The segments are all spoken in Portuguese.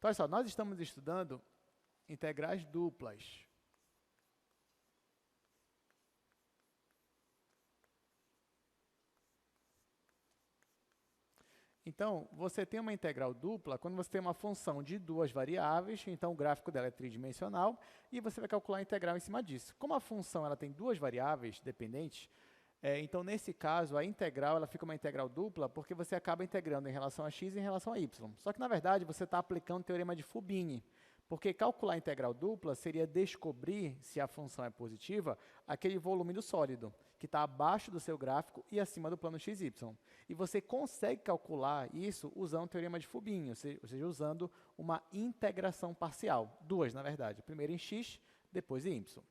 Então, olha só, nós estamos estudando integrais duplas. Então, você tem uma integral dupla quando você tem uma função de duas variáveis, então o gráfico dela é tridimensional, e você vai calcular a integral em cima disso. Como a função ela tem duas variáveis dependentes, então, nesse caso, a integral ela fica uma integral dupla porque você acaba integrando em relação a x e em relação a y. Só que, na verdade, você está aplicando o teorema de Fubini, porque calcular a integral dupla seria descobrir, se a função é positiva, aquele volume do sólido, que está abaixo do seu gráfico e acima do plano xy. E você consegue calcular isso usando o teorema de Fubini, ou seja, usando uma integração parcial. Duas, na verdade. Primeiro em x, depois em y.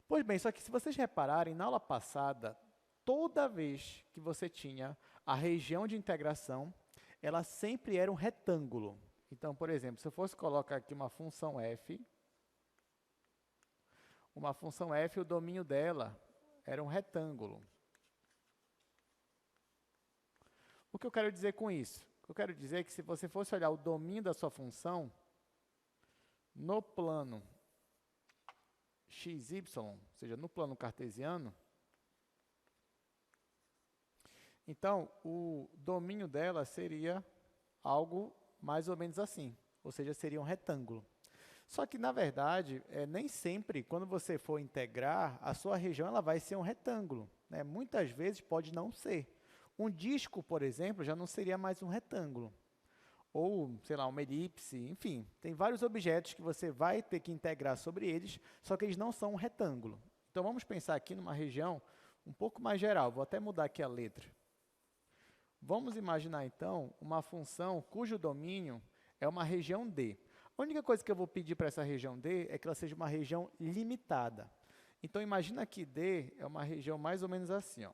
Pois bem, só que se vocês repararem, na aula passada, toda vez que você tinha a região de integração, ela sempre era um retângulo. Então, por exemplo, se eu fosse colocar aqui uma função f, o domínio dela era um retângulo. O que eu quero dizer com isso? Eu quero dizer que se você fosse olhar o domínio da sua função no plano xy, ou seja, no plano cartesiano, então o domínio dela seria algo mais ou menos assim, ou seja, seria um retângulo. Só que, na verdade, nem sempre, quando você for integrar, a sua região ela vai ser um retângulo, né? Muitas vezes pode não ser. Um disco, por exemplo, já não seria mais um retângulo. Ou, sei lá, uma elipse, enfim. Tem vários objetos que você vai ter que integrar sobre eles, só que eles não são um retângulo. Então, vamos pensar aqui numa região um pouco mais geral. Vou até mudar aqui a letra. Vamos imaginar, então, uma função cujo domínio é uma região D. A única coisa que eu vou pedir para essa região D é que ela seja uma região limitada. Então, imagina que D é uma região mais ou menos assim, ó.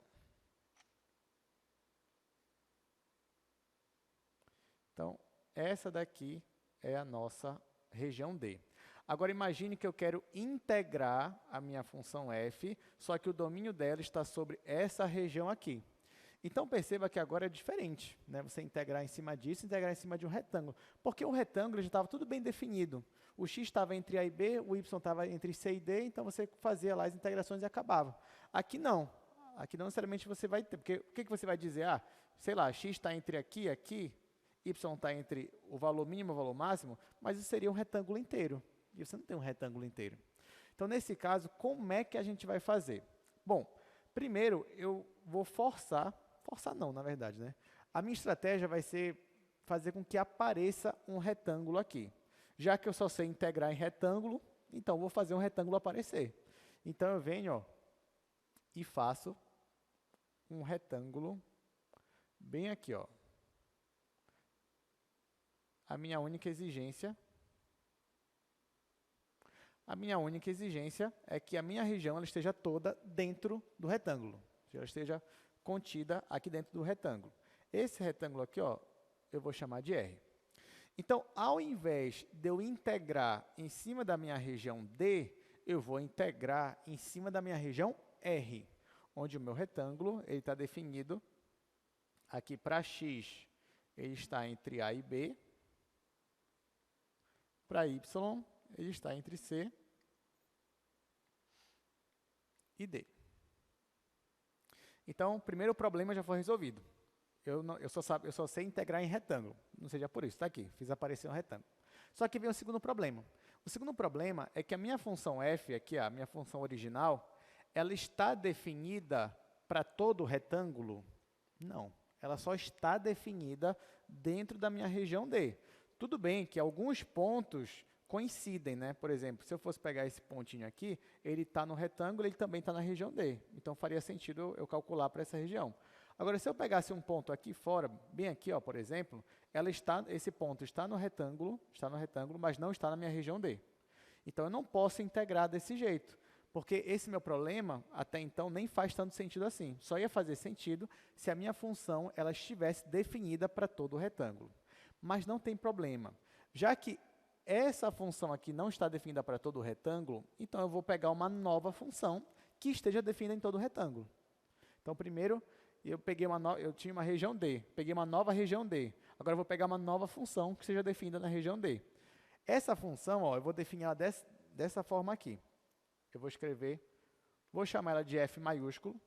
Então, essa daqui é a nossa região D. Agora, imagine que eu quero integrar a minha função f, só que o domínio dela está sobre essa região aqui. Então, perceba que agora é diferente, né? Você integrar em cima disso, integrar em cima de um retângulo. Porque o retângulo já estava tudo bem definido. O x estava entre A e B, o y estava entre C e D, então você fazia lá as integrações e acabava. Aqui não. Aqui não necessariamente você vai ter. Porque o que você vai dizer? Ah, sei lá, x está entre aqui e aqui, y está entre o valor mínimo e o valor máximo, mas isso seria um retângulo inteiro. E você não tem um retângulo inteiro. Então, nesse caso, como é que a gente vai fazer? Bom, primeiro eu vou forçar não, na verdade, né? A minha estratégia vai ser fazer com que apareça um retângulo aqui. Já que eu só sei integrar em retângulo, então eu vou fazer um retângulo aparecer. Então, eu venho, ó, e faço um retângulo bem aqui, ó. A minha única exigência é que a minha região ela esteja toda dentro do retângulo. Que ela esteja contida aqui dentro do retângulo. Esse retângulo aqui, ó, eu vou chamar de R. Então, ao invés de eu integrar em cima da minha região D, eu vou integrar em cima da minha região R, onde o meu retângulo ele está definido aqui para x, ele está entre A e B, para y, ele está entre C e D. Então, o primeiro problema já foi resolvido. Eu só sei integrar em retângulo. Não seja por isso, está aqui, fiz aparecer um retângulo. Só que vem o segundo problema. O segundo problema é que a minha função f, aqui, a minha função original, ela está definida para todo o retângulo? Não, ela só está definida dentro da minha região D. Tudo bem que alguns pontos coincidem, né? Por exemplo, se eu fosse pegar esse pontinho aqui, ele está no retângulo, ele também está na região D. Então, faria sentido eu calcular para essa região. Agora, se eu pegasse um ponto aqui fora, bem aqui, ó, por exemplo, esse ponto está no retângulo, mas não está na minha região D. Então, eu não posso integrar desse jeito, porque esse meu problema, até então, nem faz tanto sentido assim. Só ia fazer sentido se a minha função ela estivesse definida para todo o retângulo. Mas não tem problema. Já que essa função aqui não está definida para todo o retângulo, então eu vou pegar uma nova função que esteja definida em todo o retângulo. Então, primeiro, eu tinha uma região D, peguei uma nova região D. Agora, eu vou pegar uma nova função que seja definida na região D. Essa função, ó, eu vou definir ela dessa forma aqui. Eu vou escrever, vou chamar ela de f maiúsculo,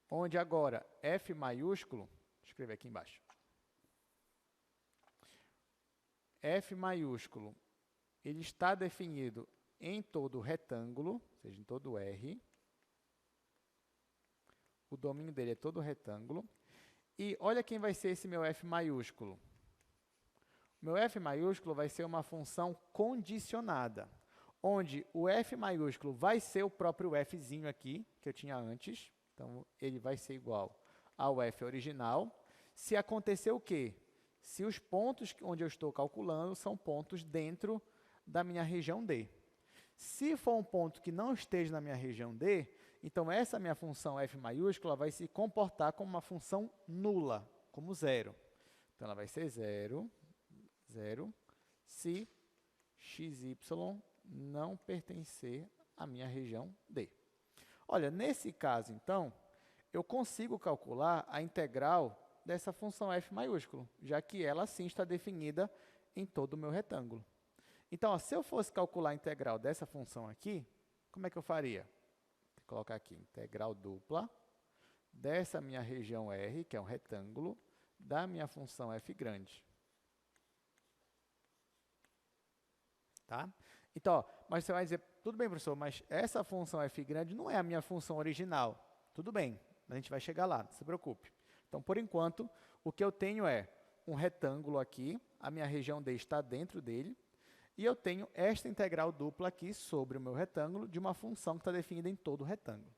onde agora f maiúsculo, vou escrever aqui embaixo, f maiúsculo, ele está definido em todo o retângulo, ou seja, em todo o R. O domínio dele é todo o retângulo. E olha quem vai ser esse meu f maiúsculo. O meu f maiúsculo vai ser uma função condicionada, onde o f maiúsculo vai ser o próprio fzinho aqui, que eu tinha antes. Então, ele vai ser igual ao f original. Se acontecer o quê? Se os pontos onde eu estou calculando são pontos dentro da minha região D. Se for um ponto que não esteja na minha região D, então essa minha função f maiúscula vai se comportar como uma função nula, como zero. Então, ela vai ser zero, se xy não pertencer à minha região D. Olha, nesse caso, então, eu consigo calcular a integral dessa função f maiúsculo, já que ela, sim, está definida em todo o meu retângulo. Então, ó, se eu fosse calcular a integral dessa função aqui, como é que eu faria? Vou colocar aqui, integral dupla dessa minha região R, que é um retângulo, da minha função f grande. Tá? Então, ó, mas você vai dizer, tudo bem, professor, mas essa função f grande não é a minha função original. Tudo bem, mas a gente vai chegar lá, não se preocupe. Então, por enquanto, o que eu tenho é um retângulo aqui, a minha região D está dentro dele, e eu tenho esta integral dupla aqui sobre o meu retângulo de uma função que está definida em todo o retângulo.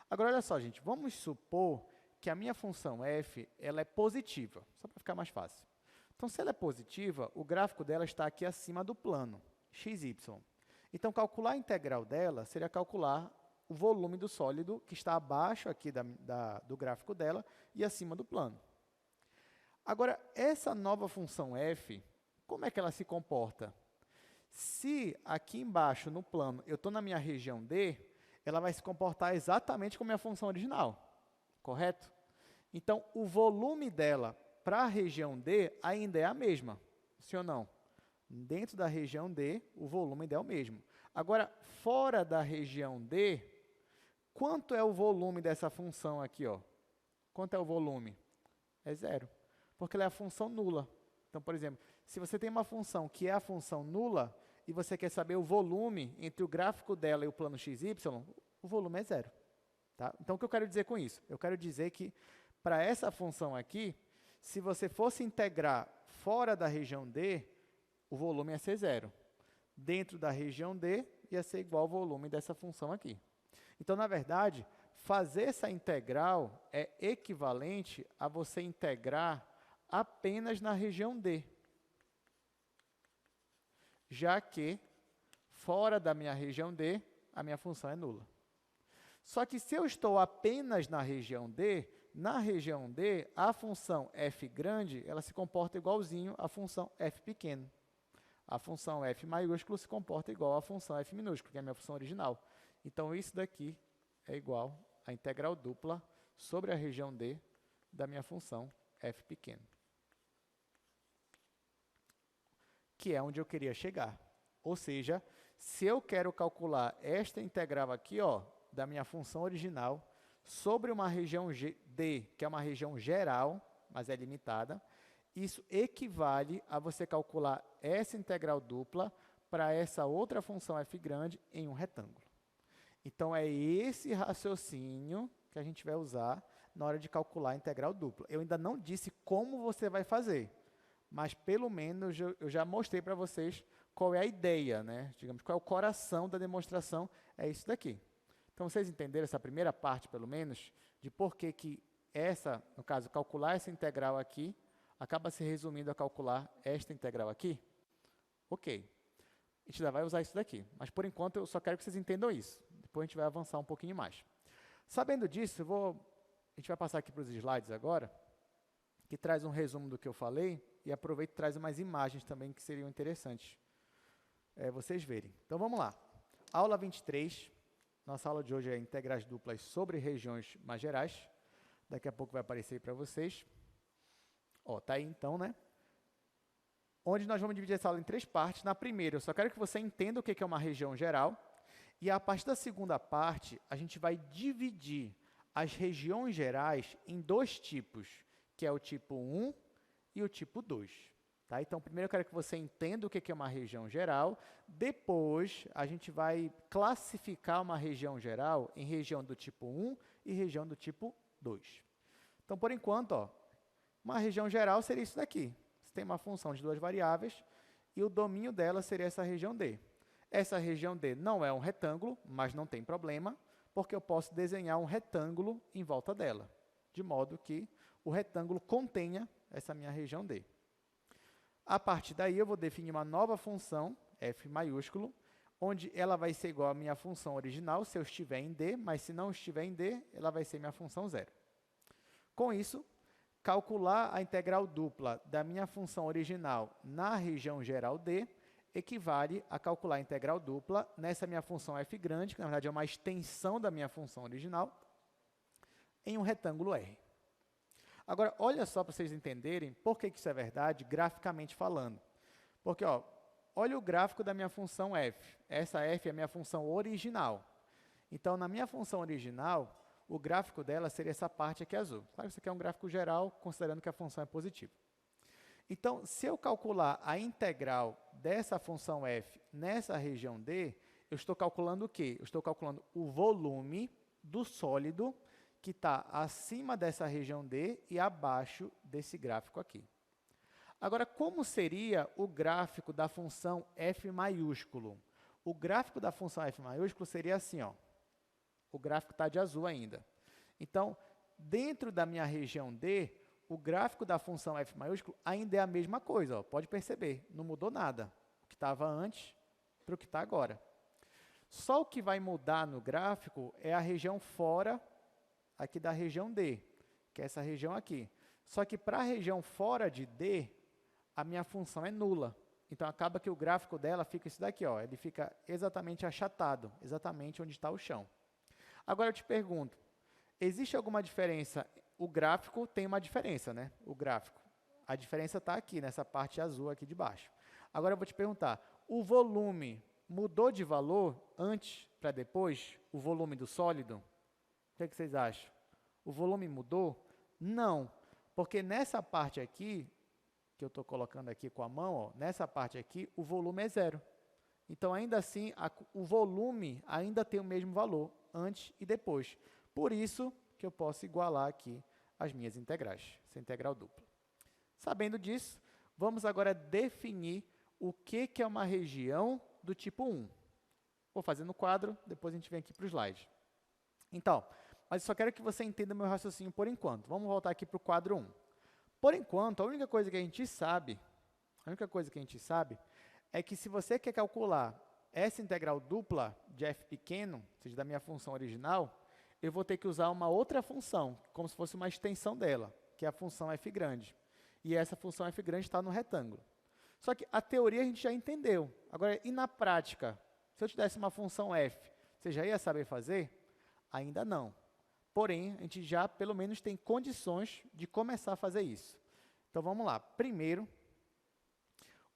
Agora, olha só, gente, vamos supor que a minha função f ela é positiva, só para ficar mais fácil. Então, se ela é positiva, o gráfico dela está aqui acima do plano, xy. Então, calcular a integral dela seria calcular o volume do sólido que está abaixo aqui do gráfico dela e acima do plano. Agora, essa nova função f, como é que ela se comporta? Se aqui embaixo, no plano, eu estou na minha região D, ela vai se comportar exatamente como a minha função original, correto? Então, o volume dela para a região D ainda é a mesma, sim ou não? Dentro da região D, o volume ainda é o mesmo. Agora, fora da região D, quanto é o volume dessa função aqui, ó? Quanto é o volume? É zero, porque ela é a função nula. Então, por exemplo, se você tem uma função que é a função nula e você quer saber o volume entre o gráfico dela e o plano xy, o volume é zero. Tá? Então, o que eu quero dizer com isso? Eu quero dizer que, para essa função aqui, se você fosse integrar fora da região D, o volume ia ser zero. Dentro da região D, ia ser igual ao volume dessa função aqui. Então, na verdade, fazer essa integral é equivalente a você integrar apenas na região D, já que fora da minha região D, a minha função é nula. Só que se eu estou apenas na região D, a função f grande, ela se comporta igualzinho à função f pequeno. A função f maiúsculo se comporta igual à função f minúsculo, que é a minha função original. Então, isso daqui é igual à integral dupla sobre a região D da minha função f pequeno, que é onde eu queria chegar. Ou seja, se eu quero calcular esta integral aqui, ó, da minha função original, sobre uma região D, que é uma região geral, mas é limitada, isso equivale a você calcular essa integral dupla para essa outra função f grande em um retângulo. Então, é esse raciocínio que a gente vai usar na hora de calcular a integral dupla. Eu ainda não disse como você vai fazer, mas pelo menos eu já mostrei para vocês qual é a ideia, né? Digamos, qual é o coração da demonstração, é isso daqui. Então, vocês entenderam essa primeira parte, pelo menos, de por que essa, no caso, calcular essa integral aqui, acaba se resumindo a calcular esta integral aqui? Ok. A gente ainda vai usar isso daqui, mas por enquanto eu só quero que vocês entendam isso. Depois a gente vai avançar um pouquinho mais. Sabendo disso, a gente vai passar aqui para os slides agora, que traz um resumo do que eu falei, e aproveito e traz umas imagens também que seriam interessantes vocês verem. Então, vamos lá. Aula 23, nossa aula de hoje é integrais duplas sobre regiões mais gerais. Daqui a pouco vai aparecer aí para vocês. Ó, tá aí então, né? onde nós vamos dividir essa aula em 3 partes. Na primeira, eu só quero que você entenda o que é uma região geral, e a partir da segunda parte, a gente vai dividir as regiões gerais em 2 tipos, que é o tipo 1 e o tipo 2. Tá? Então, primeiro eu quero que você entenda o que é uma região geral, depois a gente vai classificar uma região geral em região do tipo 1 e região do tipo 2. Então, por enquanto, ó, uma região geral seria isso daqui. Você tem uma função de 2 variáveis e o domínio dela seria essa região D. Essa região D não é um retângulo, mas não tem problema, porque eu posso desenhar um retângulo em volta dela, de modo que o retângulo contenha essa minha região D. A partir daí, eu vou definir uma nova função, f maiúsculo, onde ela vai ser igual à minha função original, se eu estiver em D, mas se não estiver em D, ela vai ser minha função zero. Com isso, calcular a integral dupla da minha função original na região geral D equivale a calcular a integral dupla nessa minha função f grande, que na verdade é uma extensão da minha função original, em um retângulo R. Agora, olha só para vocês entenderem por que isso é verdade, graficamente falando. Porque, ó, olha o gráfico da minha função f. Essa f é a minha função original. Então, na minha função original, o gráfico dela seria essa parte aqui azul. Claro que isso aqui é um gráfico geral, considerando que a função é positiva. Então, se eu calcular a integral dessa função f nessa região D, eu estou calculando o quê? Eu estou calculando o volume do sólido que está acima dessa região D e abaixo desse gráfico aqui. Agora, como seria o gráfico da função f maiúsculo? O gráfico da função f maiúsculo seria assim, ó. O gráfico está de azul ainda. Então, dentro da minha região D, o gráfico da função f maiúsculo ainda é a mesma coisa, ó. Pode perceber, não mudou nada. O que estava antes para o que está agora. Só o que vai mudar no gráfico é a região fora aqui da região D, que é essa região aqui. Só que para a região fora de D, a minha função é nula. Então, acaba que o gráfico dela fica isso daqui, ó. Ele fica exatamente achatado, exatamente onde está o chão. Agora, eu te pergunto, existe alguma diferença? O gráfico tem uma diferença, né? O gráfico. A diferença está aqui, nessa parte azul aqui de baixo. Agora, eu vou te perguntar, o volume mudou de valor antes para depois? O volume do sólido? O que vocês acham? O volume mudou? Não, porque nessa parte aqui, que eu estou colocando aqui com a mão, ó, nessa parte aqui, o volume é zero. Então, ainda assim, o volume ainda tem o mesmo valor, antes e depois. Por isso que eu posso igualar aqui as minhas integrais, essa integral dupla. Sabendo disso, vamos agora definir o que é uma região do tipo 1. Vou fazer no quadro, depois a gente vem aqui para o slide. Então, mas eu só quero que você entenda o meu raciocínio por enquanto. Vamos voltar aqui para o quadro 1. Por enquanto, a única coisa que a gente sabe é que se você quer calcular essa integral dupla de f pequeno, ou seja, da minha função original, eu vou ter que usar uma outra função, como se fosse uma extensão dela, que é a função f grande. E essa função f grande está no retângulo. Só que a teoria a gente já entendeu. Agora, e na prática? Se eu te desse uma função f, você já ia saber fazer? Ainda não. Porém, a gente já, pelo menos, tem condições de começar a fazer isso. Então, vamos lá. Primeiro,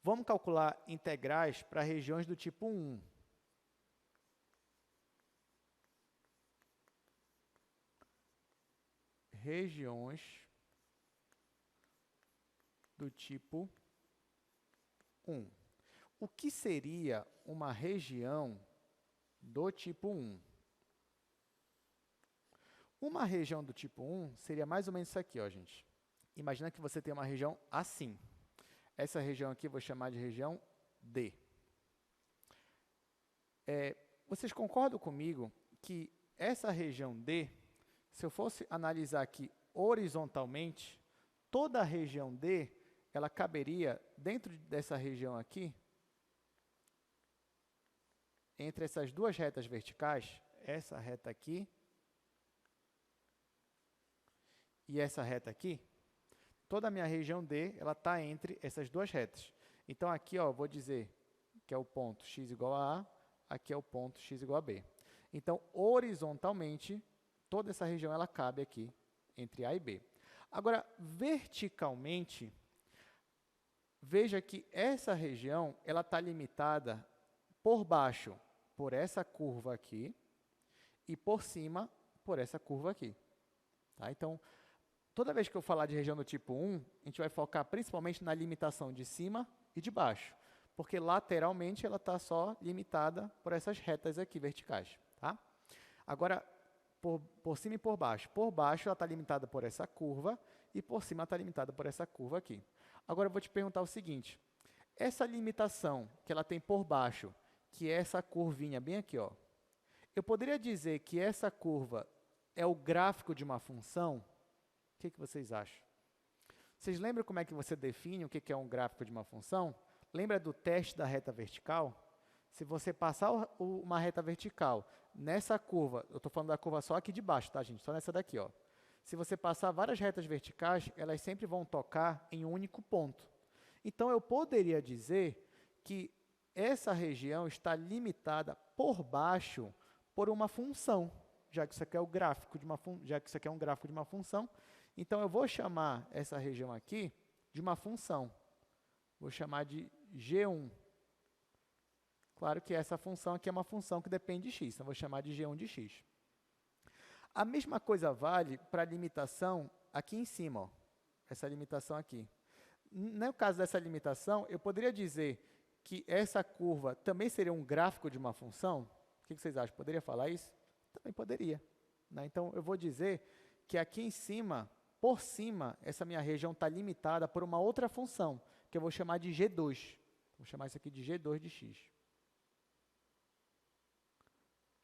vamos calcular integrais para regiões do tipo 1. Regiões do tipo 1. O que seria uma região do tipo 1? Uma região do tipo 1 seria mais ou menos isso aqui, ó, gente. Imagina que você tem uma região assim. Essa região aqui eu vou chamar de região D. Vocês concordam comigo que essa região D, se eu fosse analisar aqui horizontalmente, toda a região D, ela caberia dentro dessa região aqui, entre essas duas retas verticais, essa reta aqui e essa reta aqui, toda a minha região D, ela está entre essas duas retas. Então, aqui, ó, eu vou dizer que é o ponto x igual a A, aqui é o ponto x igual a B. Então, horizontalmente, toda essa região, ela cabe aqui, entre A e B. Agora, verticalmente, veja que essa região ela está limitada por baixo por essa curva aqui e por cima por essa curva aqui. Tá? Então, toda vez que eu falar de região do tipo 1, a gente vai focar principalmente na limitação de cima e de baixo, porque lateralmente ela está só limitada por essas retas aqui verticais. Tá? Agora, por cima e por baixo. Por baixo ela está limitada por essa curva e por cima está limitada por essa curva aqui. Agora eu vou te perguntar o seguinte, essa limitação que ela tem por baixo, que é essa curvinha bem aqui, ó, eu poderia dizer que essa curva é o gráfico de uma função? O que vocês acham? Vocês lembram como é que você define o que é um gráfico de uma função? Lembra do teste da reta vertical? Se você passar uma reta vertical nessa curva, eu estou falando da curva só aqui de baixo, tá, gente? Só nessa daqui, ó. Se você passar várias retas verticais, elas sempre vão tocar em um único ponto. Então, eu poderia dizer que essa região está limitada por baixo por uma função, já que isso aqui é o gráfico de uma função. Então, eu vou chamar essa região aqui de uma função. Vou chamar de G1. Claro que essa função aqui é uma função que depende de x, então vou chamar de G1 de x. A mesma coisa vale para a limitação aqui em cima, ó, essa limitação aqui. No caso dessa limitação, eu poderia dizer que essa curva também seria um gráfico de uma função? O que vocês acham? Poderia falar isso? Também poderia. Né? Então, eu vou dizer que aqui em cima, por cima, essa minha região está limitada por uma outra função, que eu vou chamar de G2. Vou chamar isso aqui de G2 de x.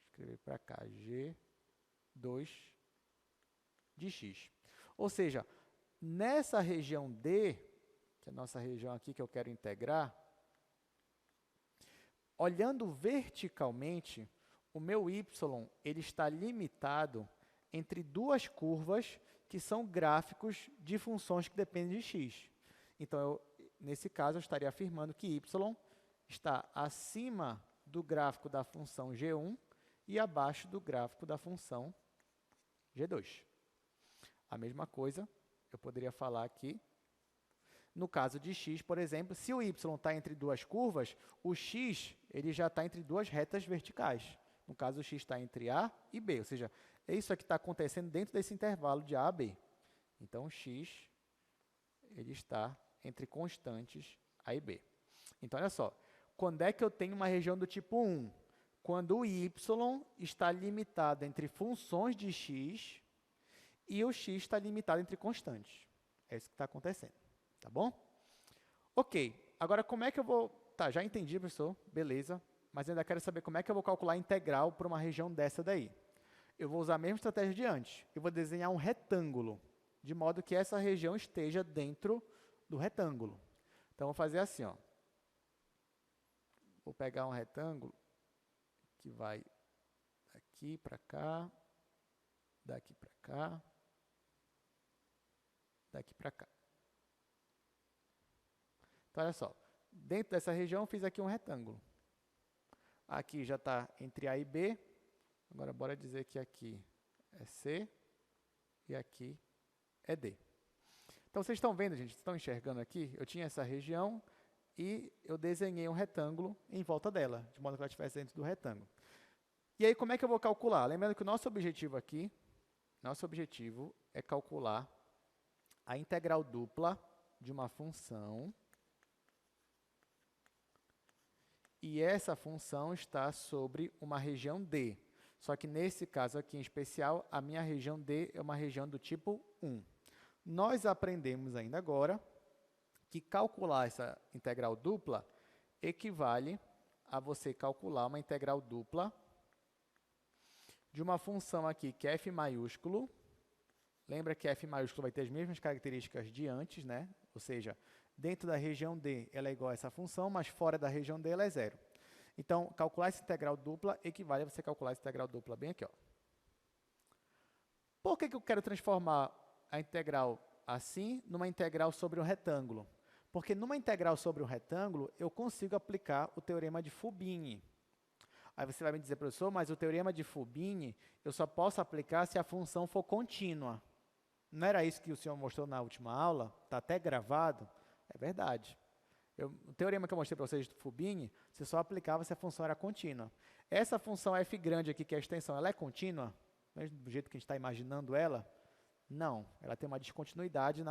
Escrever para cá, G2 de x. Ou seja, nessa região D, que é a nossa região aqui que eu quero integrar, olhando verticalmente, o meu y ele está limitado entre duas curvas que são gráficos de funções que dependem de x. Então, nesse caso, eu estaria afirmando que y está acima do gráfico da função g1 e abaixo do gráfico da função g2. A mesma coisa, eu poderia falar aqui, no caso de x, por exemplo, se o y está entre duas curvas, o x ele já está entre duas retas verticais. No caso, o x está entre A e B, ou seja, é isso que está acontecendo dentro desse intervalo de A a B. Então, o x ele está entre constantes A e B. Então, olha só, quando é que eu tenho uma região do tipo 1? Quando o y está limitado entre funções de x e o x está limitado entre constantes. É isso que está acontecendo, tá bom? Ok, agora como é que eu vou... Tá, já entendi, professor, beleza, mas ainda quero saber como é que eu vou calcular a integral para uma região dessa daí. Eu vou usar a mesma estratégia de antes. Eu vou desenhar um retângulo, de modo que essa região esteja dentro do retângulo. Então, vou fazer assim, ó. Vou pegar um retângulo que vai daqui para cá, daqui para cá, daqui para cá. Então, olha só. Dentro dessa região, eu fiz aqui um retângulo. Aqui já está entre A e B. Agora, bora dizer que aqui é C e aqui é D. Então, vocês estão vendo, gente? Estão enxergando aqui? Eu tinha essa região e eu desenhei um retângulo em volta dela, de modo que ela estivesse dentro do retângulo. E aí, como é que eu vou calcular? Lembrando que o nosso objetivo aqui, é calcular a integral dupla de uma função. E essa função está sobre uma região D. Só que nesse caso aqui em especial, a minha região D é uma região do tipo 1. Nós aprendemos ainda agora que calcular essa integral dupla equivale a você calcular uma integral dupla de uma função aqui que é f maiúsculo. Lembra que f maiúsculo vai ter as mesmas características de antes, né? Ou seja, dentro da região D ela é igual a essa função, mas fora da região D ela é zero. Então, calcular essa integral dupla equivale a você calcular essa integral dupla bem aqui, ó. Por que eu quero transformar a integral assim numa integral sobre um retângulo? Porque numa integral sobre um retângulo, eu consigo aplicar o teorema de Fubini. Aí você vai me dizer, professor, mas o teorema de Fubini eu só posso aplicar se a função for contínua. Não era isso que o senhor mostrou na última aula? Está até gravado? É verdade. O teorema que eu mostrei para vocês do Fubini, você só aplicava se a função era contínua. Essa função f grande aqui, que é a extensão, ela é contínua? Do jeito que a gente está imaginando ela? Não, ela tem uma descontinuidade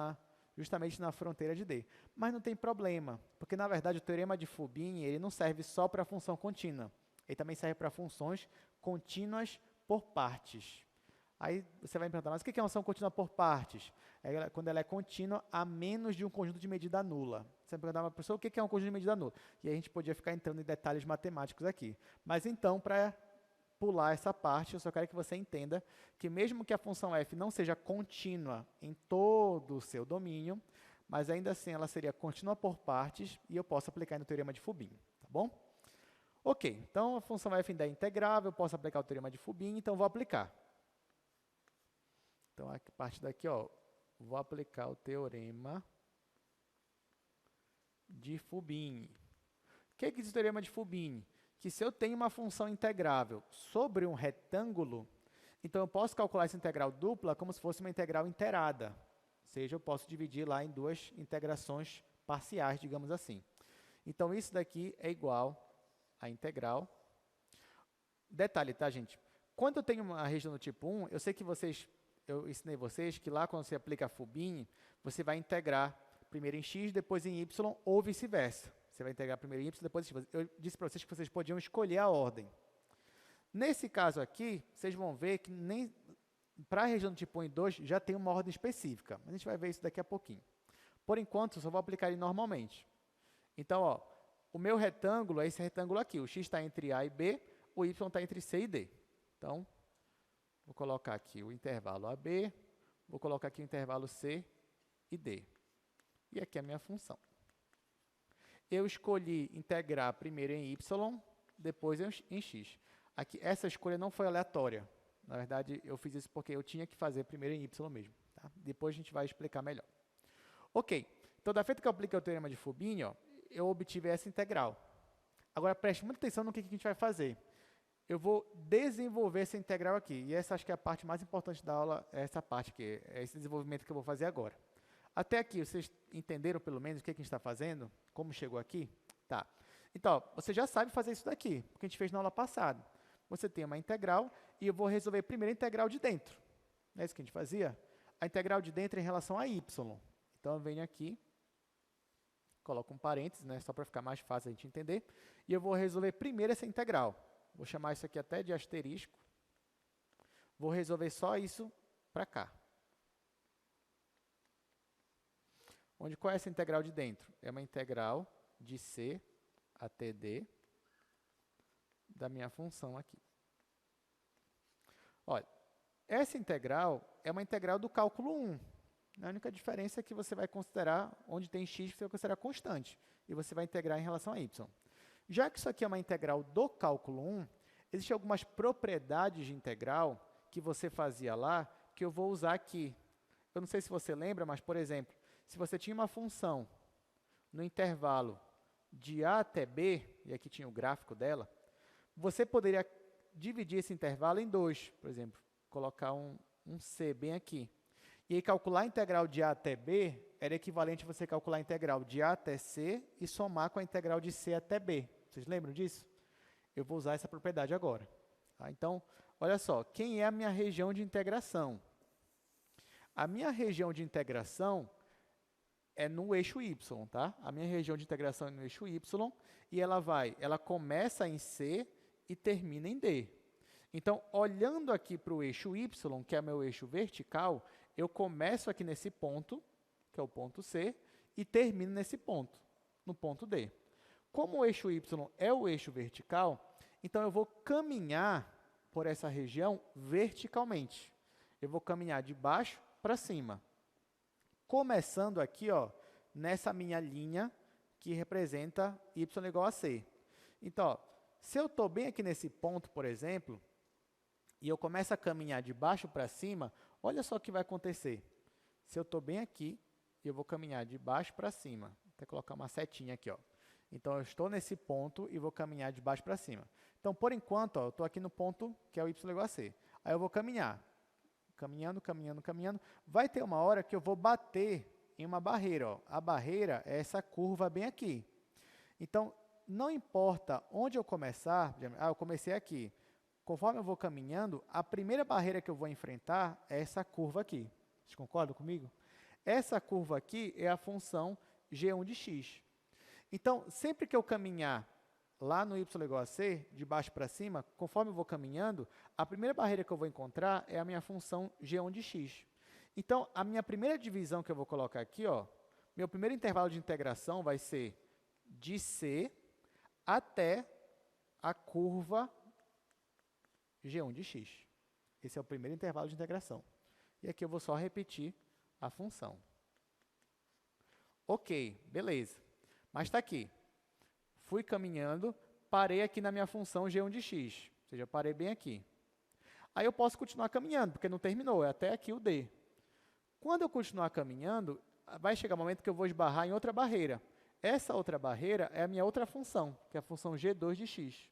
justamente na fronteira de D. Mas não tem problema, porque na verdade o teorema de Fubini ele não serve só para a função contínua. Ele também serve para funções contínuas por partes. Aí você vai me perguntar, mas o que é uma função contínua por partes? É quando ela é contínua a menos de um conjunto de medida nula. Você vai perguntar, mas professor, o que é um conjunto de medida nula? E aí a gente podia ficar entrando em detalhes matemáticos aqui. Mas então, para pular essa parte, eu só quero que você entenda que mesmo que a função f não seja contínua em todo o seu domínio, mas ainda assim ela seria contínua por partes e eu posso aplicar no teorema de Fubini, tá bom? Ok, então a função f ainda é integrável, eu posso aplicar o teorema de Fubini, então vou aplicar. Então, a partir daqui, ó, vou aplicar o teorema de Fubini. O que é esse teorema de Fubini? Que se eu tenho uma função integrável sobre um retângulo, então eu posso calcular essa integral dupla como se fosse uma integral inteirada. Ou seja, eu posso dividir lá em duas integrações parciais, digamos assim. Então, isso daqui é igual a integral. Detalhe, tá, gente? Quando eu tenho uma região do tipo 1, eu sei que eu ensinei vocês que lá, quando você aplica a Fubini, você vai integrar primeiro em x, depois em y, ou vice-versa. Você vai integrar primeiro em y, depois em x. Eu disse para vocês que vocês podiam escolher a ordem. Nesse caso aqui, vocês vão ver que nem para a região do tipo 1 e 2 já tem uma ordem específica. Mas a gente vai ver isso daqui a pouquinho. Por enquanto, eu só vou aplicar ele normalmente. Então, ó, o meu retângulo é esse retângulo aqui. O x está entre A e B, o y está entre C e D. Então, vou colocar aqui o intervalo AB, vou colocar aqui o intervalo C e D. E aqui é a minha função. Eu escolhi integrar primeiro em y, depois em x. Aqui, essa escolha não foi aleatória. Na verdade, eu fiz isso porque eu tinha que fazer primeiro em y mesmo. Tá? Depois a gente vai explicar melhor. Ok, então da feita que eu apliquei o teorema de Fubini, ó, eu obtive essa integral. Agora, preste muita atenção no que a gente vai fazer. Eu vou desenvolver essa integral aqui. E essa acho que é a parte mais importante da aula, é essa parte aqui, é esse desenvolvimento que eu vou fazer agora. Até aqui, vocês entenderam pelo menos o que a gente está fazendo? Como chegou aqui? Tá. Então, você já sabe fazer isso daqui, porque a gente fez na aula passada. Você tem uma integral e eu vou resolver primeiro a integral de dentro. Não é isso que a gente fazia? A integral de dentro em relação a y. Então, eu venho aqui, coloco um parênteses, né, só para ficar mais fácil a gente entender, e eu vou resolver primeiro essa integral. Vou chamar isso aqui até de asterisco. Vou resolver só isso para cá. Qual é essa integral de dentro? É uma integral de C até D da minha função aqui. Olha, essa integral é uma integral do cálculo 1. A única diferença é que você vai considerar, onde tem x, você vai considerar constante. E você vai integrar em relação a y. Já que isso aqui é uma integral do cálculo 1, existem algumas propriedades de integral que você fazia lá, que eu vou usar aqui. Eu não sei se você lembra, mas, por exemplo, se você tinha uma função no intervalo de A até B, e aqui tinha o gráfico dela, você poderia dividir esse intervalo em dois. Por exemplo, colocar um C bem aqui. E aí, calcular a integral de A até B era equivalente a você calcular a integral de A até C e somar com a integral de C até B. Vocês lembram disso? Eu vou usar essa propriedade agora. Tá? Então, olha só, quem é a minha região de integração? A minha região de integração é no eixo y, tá? A minha região de integração é no eixo y e ela começa em C e termina em D. Então, olhando aqui para o eixo y, que é meu eixo vertical, eu começo aqui nesse ponto, que é o ponto C, e termino nesse ponto, no ponto D. Como o eixo y é o eixo vertical, então eu vou caminhar por essa região verticalmente. Eu vou caminhar de baixo para cima. Começando aqui, ó, nessa minha linha que representa y igual a c. Então, ó, se eu estou bem aqui nesse ponto, por exemplo, e eu começo a caminhar de baixo para cima, olha só o que vai acontecer. Se eu estou bem aqui, eu vou caminhar de baixo para cima. Vou até colocar uma setinha aqui, ó. Então, eu estou nesse ponto e vou caminhar de baixo para cima. Então, por enquanto, ó, eu estou aqui no ponto que é o y igual a c. Aí eu vou caminhar. Caminhando, caminhando, caminhando. Vai ter uma hora que eu vou bater em uma barreira. Ó. A barreira é essa curva bem aqui. Então, não importa onde eu começar, eu comecei aqui. Conforme eu vou caminhando, a primeira barreira que eu vou enfrentar é essa curva aqui. Vocês concordam comigo? Essa curva aqui é a função g1 de x. Então, sempre que eu caminhar lá no y igual a c, de baixo para cima, conforme eu vou caminhando, a primeira barreira que eu vou encontrar é a minha função g1 de x. Então, a minha primeira divisão que eu vou colocar aqui, ó, meu primeiro intervalo de integração vai ser de c até a curva g1 de x. Esse é o primeiro intervalo de integração. E aqui eu vou só repetir a função. Ok, beleza. Mas está aqui. Fui caminhando, parei aqui na minha função g1 de x. Ou seja, parei bem aqui. Aí eu posso continuar caminhando, porque não terminou, é até aqui o d. Quando eu continuar caminhando, vai chegar um momento que eu vou esbarrar em outra barreira. Essa outra barreira é a minha outra função, que é a função g2 de x.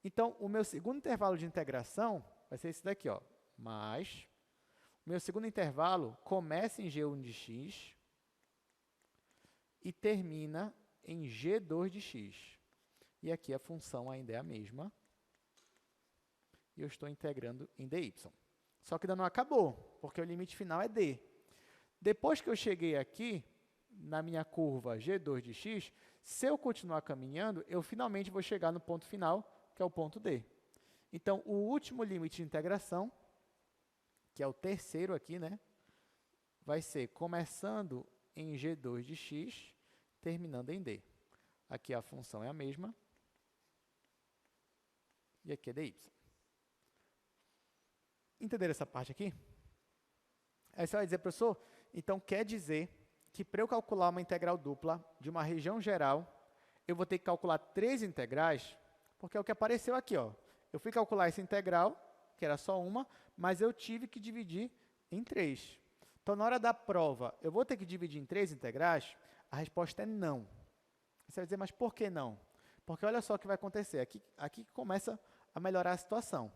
Então, o meu segundo intervalo de integração vai ser esse daqui, ó, mais o meu segundo intervalo começa em g1 de x e termina em g2 de x. E aqui a função ainda é a mesma. E eu estou integrando em dy. Só que ainda não acabou, porque o limite final é d. Depois que eu cheguei aqui, na minha curva g2 de x, se eu continuar caminhando, eu finalmente vou chegar no ponto final, que é o ponto D. Então, o último limite de integração, que é o terceiro aqui, né, vai ser começando em g2 de x, terminando em D. Aqui a função é a mesma, e aqui é dy. Entenderam essa parte aqui? Aí você vai dizer, professor, então quer dizer que para eu calcular uma integral dupla de uma região geral, eu vou ter que calcular 3 integrais, porque é o que apareceu aqui, ó. Eu fui calcular essa integral, que era só uma, mas eu tive que dividir em 3. Então, na hora da prova, eu vou ter que dividir em 3 integrais? A resposta é não. Você vai dizer, mas por que não? Porque olha só o que vai acontecer. Aqui começa a melhorar a situação.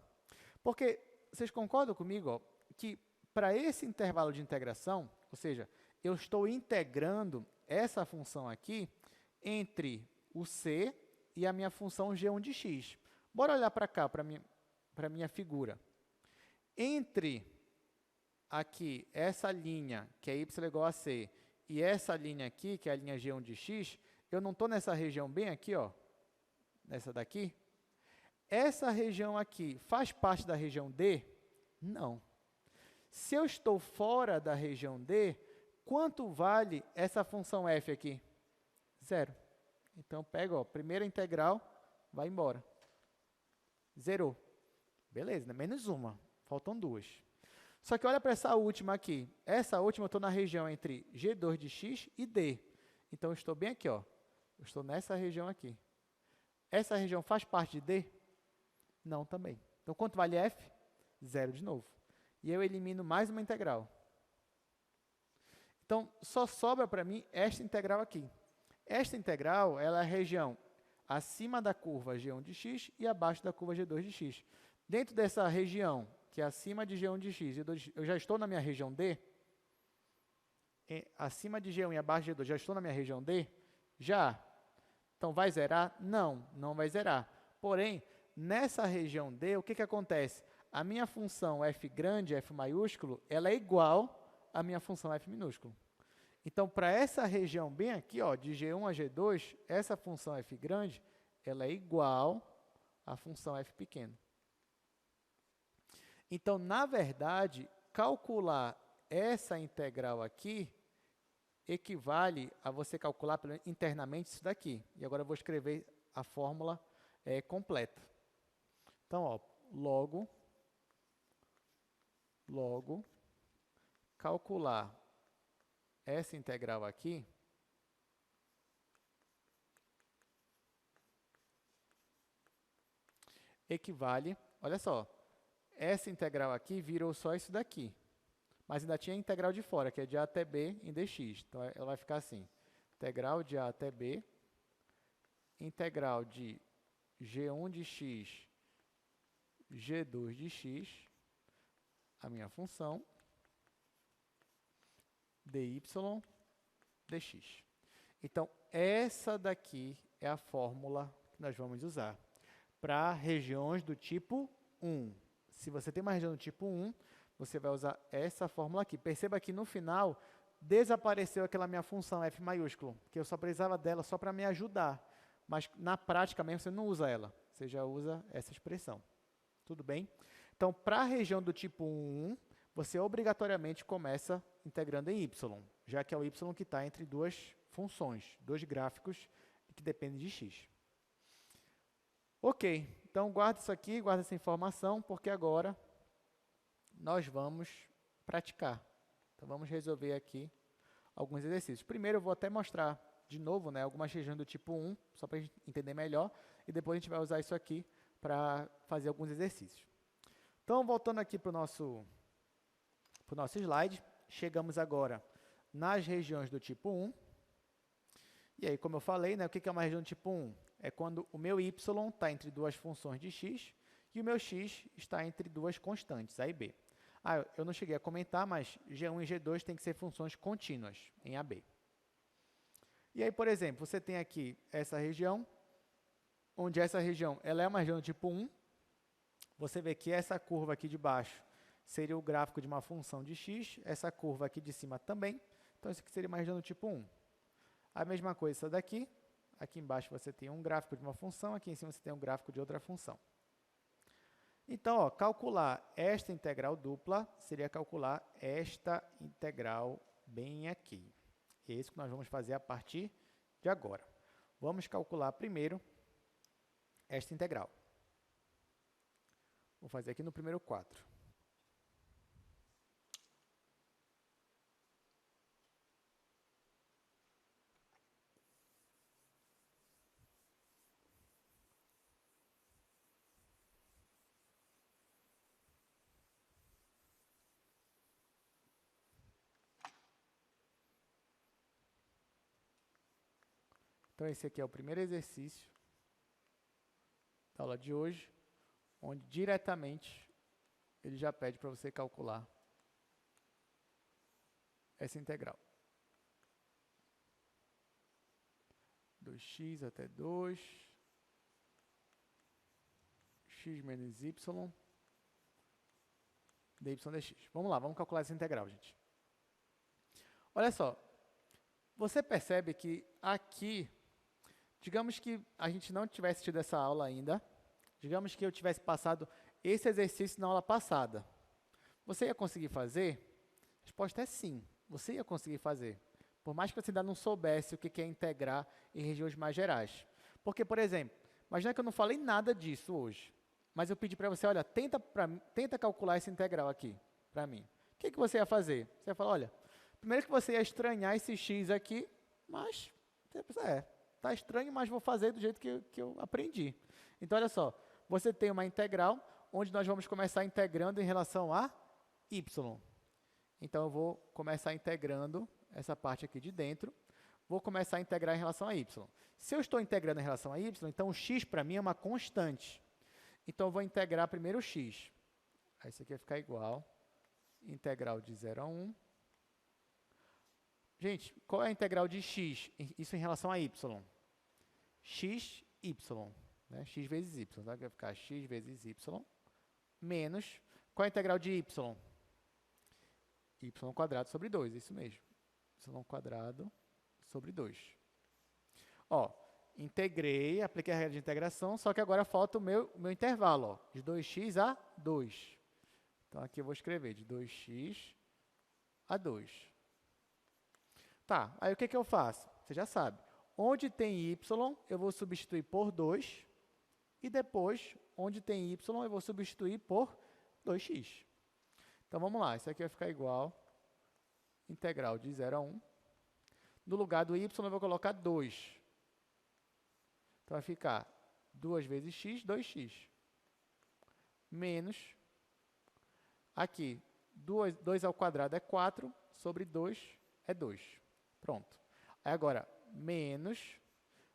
Porque, vocês concordam comigo, ó, que para esse intervalo de integração, ou seja, eu estou integrando essa função aqui entre o c e a minha função g1 de x. Bora olhar para cá, para a minha figura. Entre aqui, essa linha, que é y igual a c, e essa linha aqui, que é a linha g1 de x, eu não estou nessa região bem aqui, ó, nessa daqui? Essa região aqui faz parte da região D? Não. Se eu estou fora da região D, quanto vale essa função f aqui? 0. Então, eu pego, ó, primeira integral, vai embora. Zerou. Beleza, né? Menos uma. Faltam 2. Só que olha para essa última aqui. Essa última eu estou na região entre g2 de x e d. Então, eu estou bem aqui, ó. Eu estou nessa região aqui. Essa região faz parte de d? Não, também. Então, quanto vale f? 0 de novo. E eu elimino mais uma integral. Então, só sobra para mim esta integral aqui. Esta integral, ela é a região acima da curva g1 de x e abaixo da curva g2 de x. Dentro dessa região, que é acima de g1 de x, eu já estou na minha região D? Acima de g1 e abaixo de g2, já estou na minha região D? Já. Então, vai zerar? Não, não vai zerar. Porém, nessa região D, o que acontece? A minha função f grande, f maiúsculo, ela é igual à minha função f minúsculo. Então, para essa região bem aqui, ó, de g1 a g2, essa função f grande, ela é igual à função f pequeno. Então, na verdade, calcular essa integral aqui equivale a você calcular internamente isso daqui. E agora eu vou escrever a fórmula completa. Então, ó, logo, calcular essa integral aqui equivale, olha só, essa integral aqui virou só isso daqui, mas ainda tinha a integral de fora, que é de a até b em dx. Então, ela vai ficar assim, integral de a até b, integral de g1 de x, g2 de x, a minha função, dy dx. Então, essa daqui é a fórmula que nós vamos usar para regiões do tipo 1. Se você tem uma região do tipo 1, você vai usar essa fórmula aqui. Perceba que no final desapareceu aquela minha função f maiúsculo, que eu só precisava dela só para me ajudar. Mas na prática mesmo você não usa ela, você já usa essa expressão. Tudo bem? Então, para a região do tipo 1, você obrigatoriamente começa integrando em y, já que é o y que está entre duas funções, dois gráficos que dependem de x. Ok, então guarda isso aqui, guarda essa informação, porque agora nós vamos praticar. Então, vamos resolver aqui alguns exercícios. Primeiro, eu vou até mostrar de novo, né, algumas regiões do tipo 1, só para a gente entender melhor, e depois a gente vai usar isso aqui para fazer alguns exercícios. Então, voltando aqui para o nosso slide, chegamos agora nas regiões do tipo 1. E aí, como eu falei, né, o que é uma região do tipo 1? É quando o meu y está entre duas funções de x e o meu x está entre duas constantes, a e b. Eu não cheguei a comentar, mas G1 e G2 têm que ser funções contínuas em AB. E aí, por exemplo, você tem aqui essa região, onde essa região ela é uma região do tipo 1. Você vê que essa curva aqui de baixo seria o gráfico de uma função de x, essa curva aqui de cima também. Então, isso aqui seria uma região do tipo 1. A mesma coisa essa daqui. Aqui embaixo você tem um gráfico de uma função, aqui em cima você tem um gráfico de outra função. Então, calcular esta integral dupla seria calcular esta integral bem aqui. É isso que nós vamos fazer a partir de agora. Vamos calcular primeiro esta integral. Vou fazer aqui no primeiro quadro. Então, esse aqui é o primeiro exercício da aula de hoje, onde diretamente ele já pede para você calcular essa integral. 2x até 2, x menos y, dy dx. Vamos lá, vamos calcular essa integral, gente. Olha só, você percebe que aqui, digamos que a gente não tivesse tido essa aula ainda, digamos que eu tivesse passado esse exercício na aula passada. Você ia conseguir fazer? A resposta é sim, você ia conseguir fazer. Por mais que você ainda não soubesse o que é integrar em regiões mais gerais. Porque, por exemplo, imagina que eu não falei nada disso hoje, mas eu pedi para você, olha, tenta calcular essa integral aqui para mim. O que você ia fazer? Você ia falar, olha, primeiro que você ia estranhar esse x aqui, mas, está estranho, mas vou fazer do jeito que eu aprendi. Então, olha só, você tem uma integral onde nós vamos começar integrando em relação a y. Então, eu vou começar integrando essa parte aqui de dentro, vou começar a integrar em relação a y. Se eu estou integrando em relação a y, então o x para mim é uma constante. Então, eu vou integrar primeiro o x. Aí, isso aqui vai ficar igual, integral de 0 a 1. Gente, qual é a integral de x? Isso em relação a y. X, y. Né? X vezes y. Então, vai ficar x vezes y menos... Qual é a integral de y? Y² sobre 2, isso mesmo. Y² sobre 2. Ó, integrei, apliquei a regra de integração, só que agora falta o meu intervalo, ó, de 2x a 2. Então, aqui eu vou escrever de 2x a 2. Tá, aí o que eu faço? Você já sabe. Onde tem y, eu vou substituir por 2. E depois, onde tem y, eu vou substituir por 2x. Então, vamos lá. Isso aqui vai ficar igual integral de 0 a 1. No lugar do y, eu vou colocar 2. Então, vai ficar 2 vezes x, 2x. Menos, aqui, 2 ao quadrado é 4, sobre 2 é 2. Pronto. Aí, agora, menos,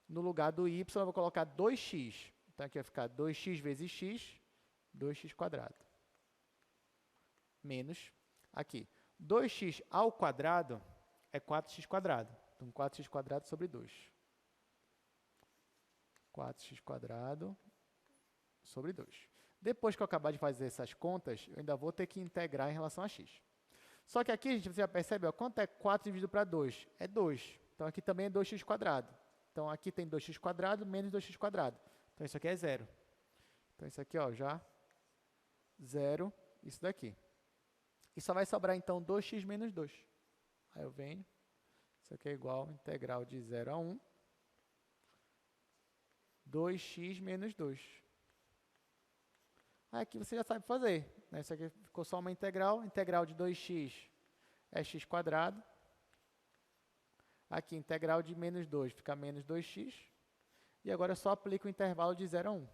no lugar do y, eu vou colocar 2x. Então, aqui vai ficar 2x vezes x, 2x². Menos, aqui, 2x ao quadrado é 4x². Então, 4x² sobre 2. 4x² sobre 2. Depois que eu acabar de fazer essas contas, eu ainda vou ter que integrar em relação a x. Só que aqui, gente, você já percebe, ó, quanto é 4 dividido para 2? É 2. Então, aqui também é 2x². Então, aqui tem 2x² menos 2x². Então, isso aqui é zero. Então, isso aqui, ó, já zero, isso daqui. E só vai sobrar, então, 2x menos 2. Aí eu venho, isso aqui é igual a integral de 0 a 1, 2x menos 2. Aí aqui você já sabe fazer, né? Isso aqui ficou só uma integral de 2x é x². Aqui, integral de menos 2 fica menos 2x. E agora eu só aplico o intervalo de 0 a 1.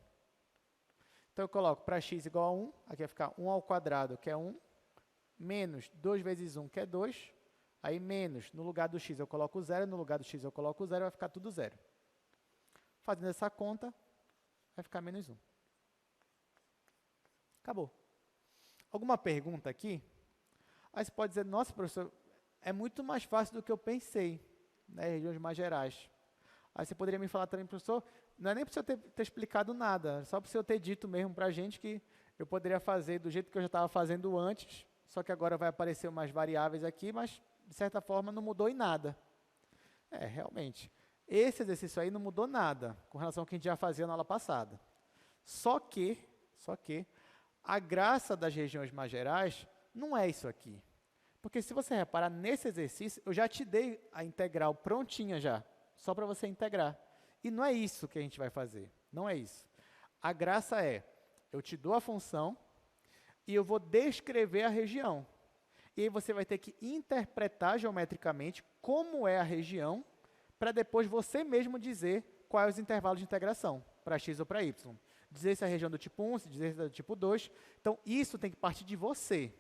Então, eu coloco para x igual a 1, aqui vai ficar 1 ao quadrado, que é 1, menos 2 vezes 1, que é 2. Aí, menos, no lugar do x eu coloco 0, no lugar do x eu coloco 0, vai ficar tudo 0. Fazendo essa conta, vai ficar menos 1. Acabou. Alguma pergunta aqui? Aí você pode dizer, nossa, professor, é muito mais fácil do que eu pensei, né, regiões mais gerais. Aí você poderia me falar também, professor, não é nem para eu ter explicado nada, só para eu ter dito mesmo para a gente que eu poderia fazer do jeito que eu já estava fazendo antes, só que agora vai aparecer umas variáveis aqui, mas, de certa forma, não mudou em nada. Realmente, esse exercício aí não mudou nada com relação ao que a gente já fazia na aula passada. Só que, a graça das regiões mais gerais não é isso aqui. Porque se você reparar, nesse exercício, eu já te dei a integral prontinha já, só para você integrar. E não é isso que a gente vai fazer, não é isso. A graça é, eu te dou a função e eu vou descrever a região. E aí você vai ter que interpretar geometricamente como é a região, para depois você mesmo dizer quais os intervalos de integração, para x ou para y. Dizer se é a região do tipo 1, se dizer se é do tipo 2. Então, isso tem que partir de você.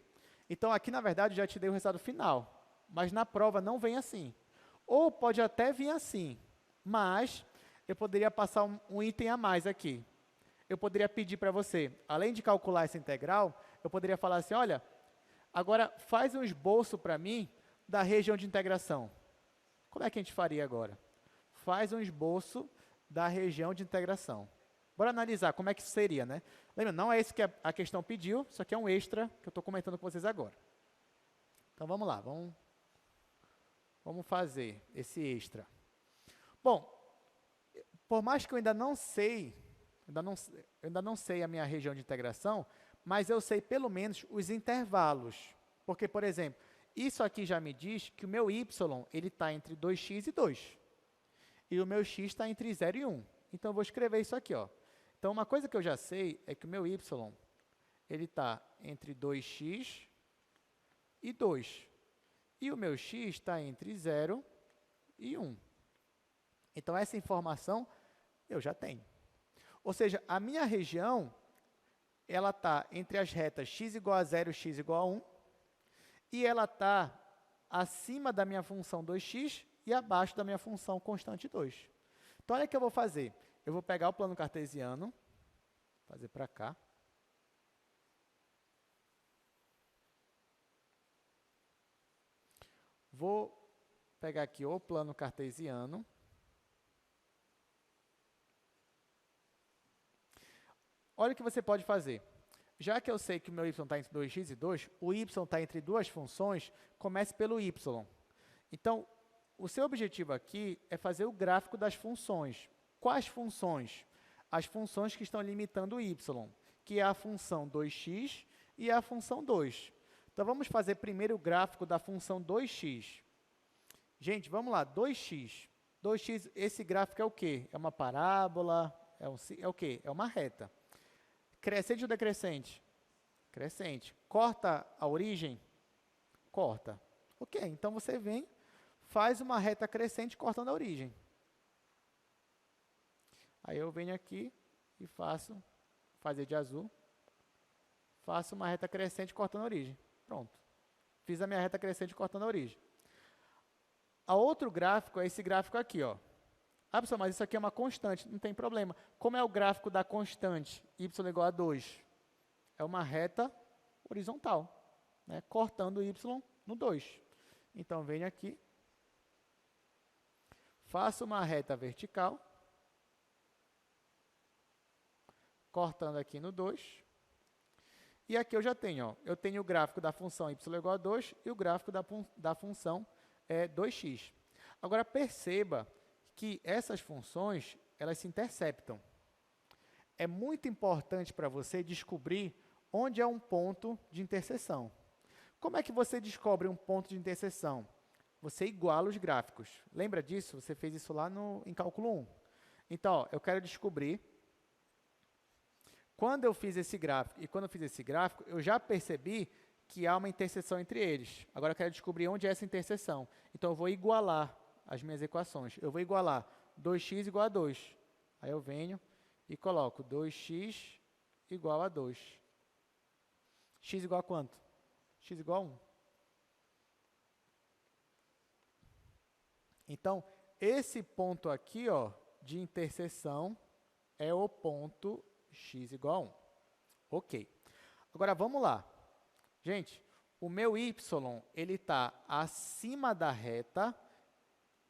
Então, aqui, na verdade, eu já te dei o resultado final. Mas na prova não vem assim. Ou pode até vir assim, mas eu poderia passar um item a mais aqui. Eu poderia pedir para você, além de calcular essa integral, eu poderia falar assim, olha, agora faz um esboço para mim da região de integração. Como é que a gente faria agora? Faz um esboço da região de integração. Bora analisar como é que isso seria, né? Lembra, não é isso que a questão pediu, isso aqui é um extra que eu estou comentando com vocês agora. Então, vamos lá, vamos fazer esse extra. Bom, por mais que eu ainda não sei a minha região de integração, mas eu sei pelo menos os intervalos. Porque, por exemplo, isso aqui já me diz que o meu y está entre 2x e 2. E o meu x está entre 0 e 1. Então, eu vou escrever isso aqui, ó. Então, uma coisa que eu já sei é que o meu y está entre 2x e 2. E o meu x está entre 0 e 1. Então, essa informação eu já tenho. Ou seja, a minha região ela está entre as retas x igual a 0 e x igual a 1. E ela está acima da minha função 2x e abaixo da minha função constante 2. Então, olha o que eu vou fazer. Eu vou pegar o plano cartesiano, fazer para cá. Vou pegar aqui o plano cartesiano. Olha o que você pode fazer. Já que eu sei que o meu y está entre 2x e 2, o y está entre duas funções, comece pelo y. Então, o seu objetivo aqui é fazer o gráfico das funções. Quais funções? As funções que estão limitando o y, que é a função 2x e a função 2. Então, vamos fazer primeiro o gráfico da função 2x. Gente, vamos lá, 2x. 2x, esse gráfico é o quê? É uma parábola? É o quê? É uma reta. Crescente ou decrescente? Crescente. Corta a origem? Corta. Ok, então você vem, faz uma reta crescente cortando a origem. Aí eu venho aqui e fazer de azul, faço uma reta crescente cortando a origem. Pronto. Fiz a minha reta crescente cortando a origem. A outro gráfico é esse gráfico aqui, ó. Ah, pessoal, mas isso aqui é uma constante, não tem problema. Como é o gráfico da constante y igual a 2? É uma reta horizontal, né, cortando y no 2. Então, venho aqui, faço uma reta vertical, cortando aqui no 2. E aqui eu já tenho, ó, eu tenho o gráfico da função y igual a 2 e o gráfico da função 2x. Agora, perceba que essas funções, elas se interceptam. É muito importante para você descobrir onde é um ponto de interseção. Como é que você descobre um ponto de interseção? Você iguala os gráficos. Lembra disso? Você fez isso lá em cálculo 1. Então, ó, eu quero descobrir. Quando eu fiz esse gráfico e quando eu fiz esse gráfico, eu já percebi que há uma interseção entre eles. Agora eu quero descobrir onde é essa interseção. Então, eu vou igualar as minhas equações. Eu vou igualar 2x igual a 2. Aí eu venho e coloco 2x igual a 2. X igual a quanto? X igual a 1. Então, esse ponto aqui, ó, de interseção é o ponto x igual a 1. Ok. Agora, vamos lá. Gente, o meu y, ele está acima da reta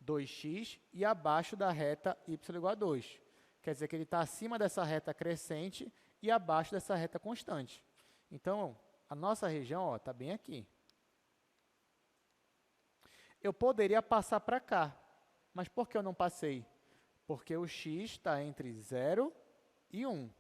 2x e abaixo da reta y igual a 2. Quer dizer que ele está acima dessa reta crescente e abaixo dessa reta constante. Então, a nossa região está bem aqui. Eu poderia passar para cá, mas por que eu não passei? Porque o x está entre 0 e 1.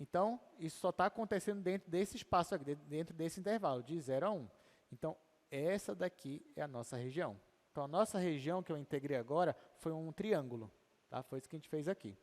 Então, isso só está acontecendo dentro desse espaço aqui, dentro desse intervalo, de 0 a 1. Então, essa daqui é a nossa região. Então, a nossa região que eu integrei agora foi um triângulo. Tá? Foi isso que a gente fez aqui.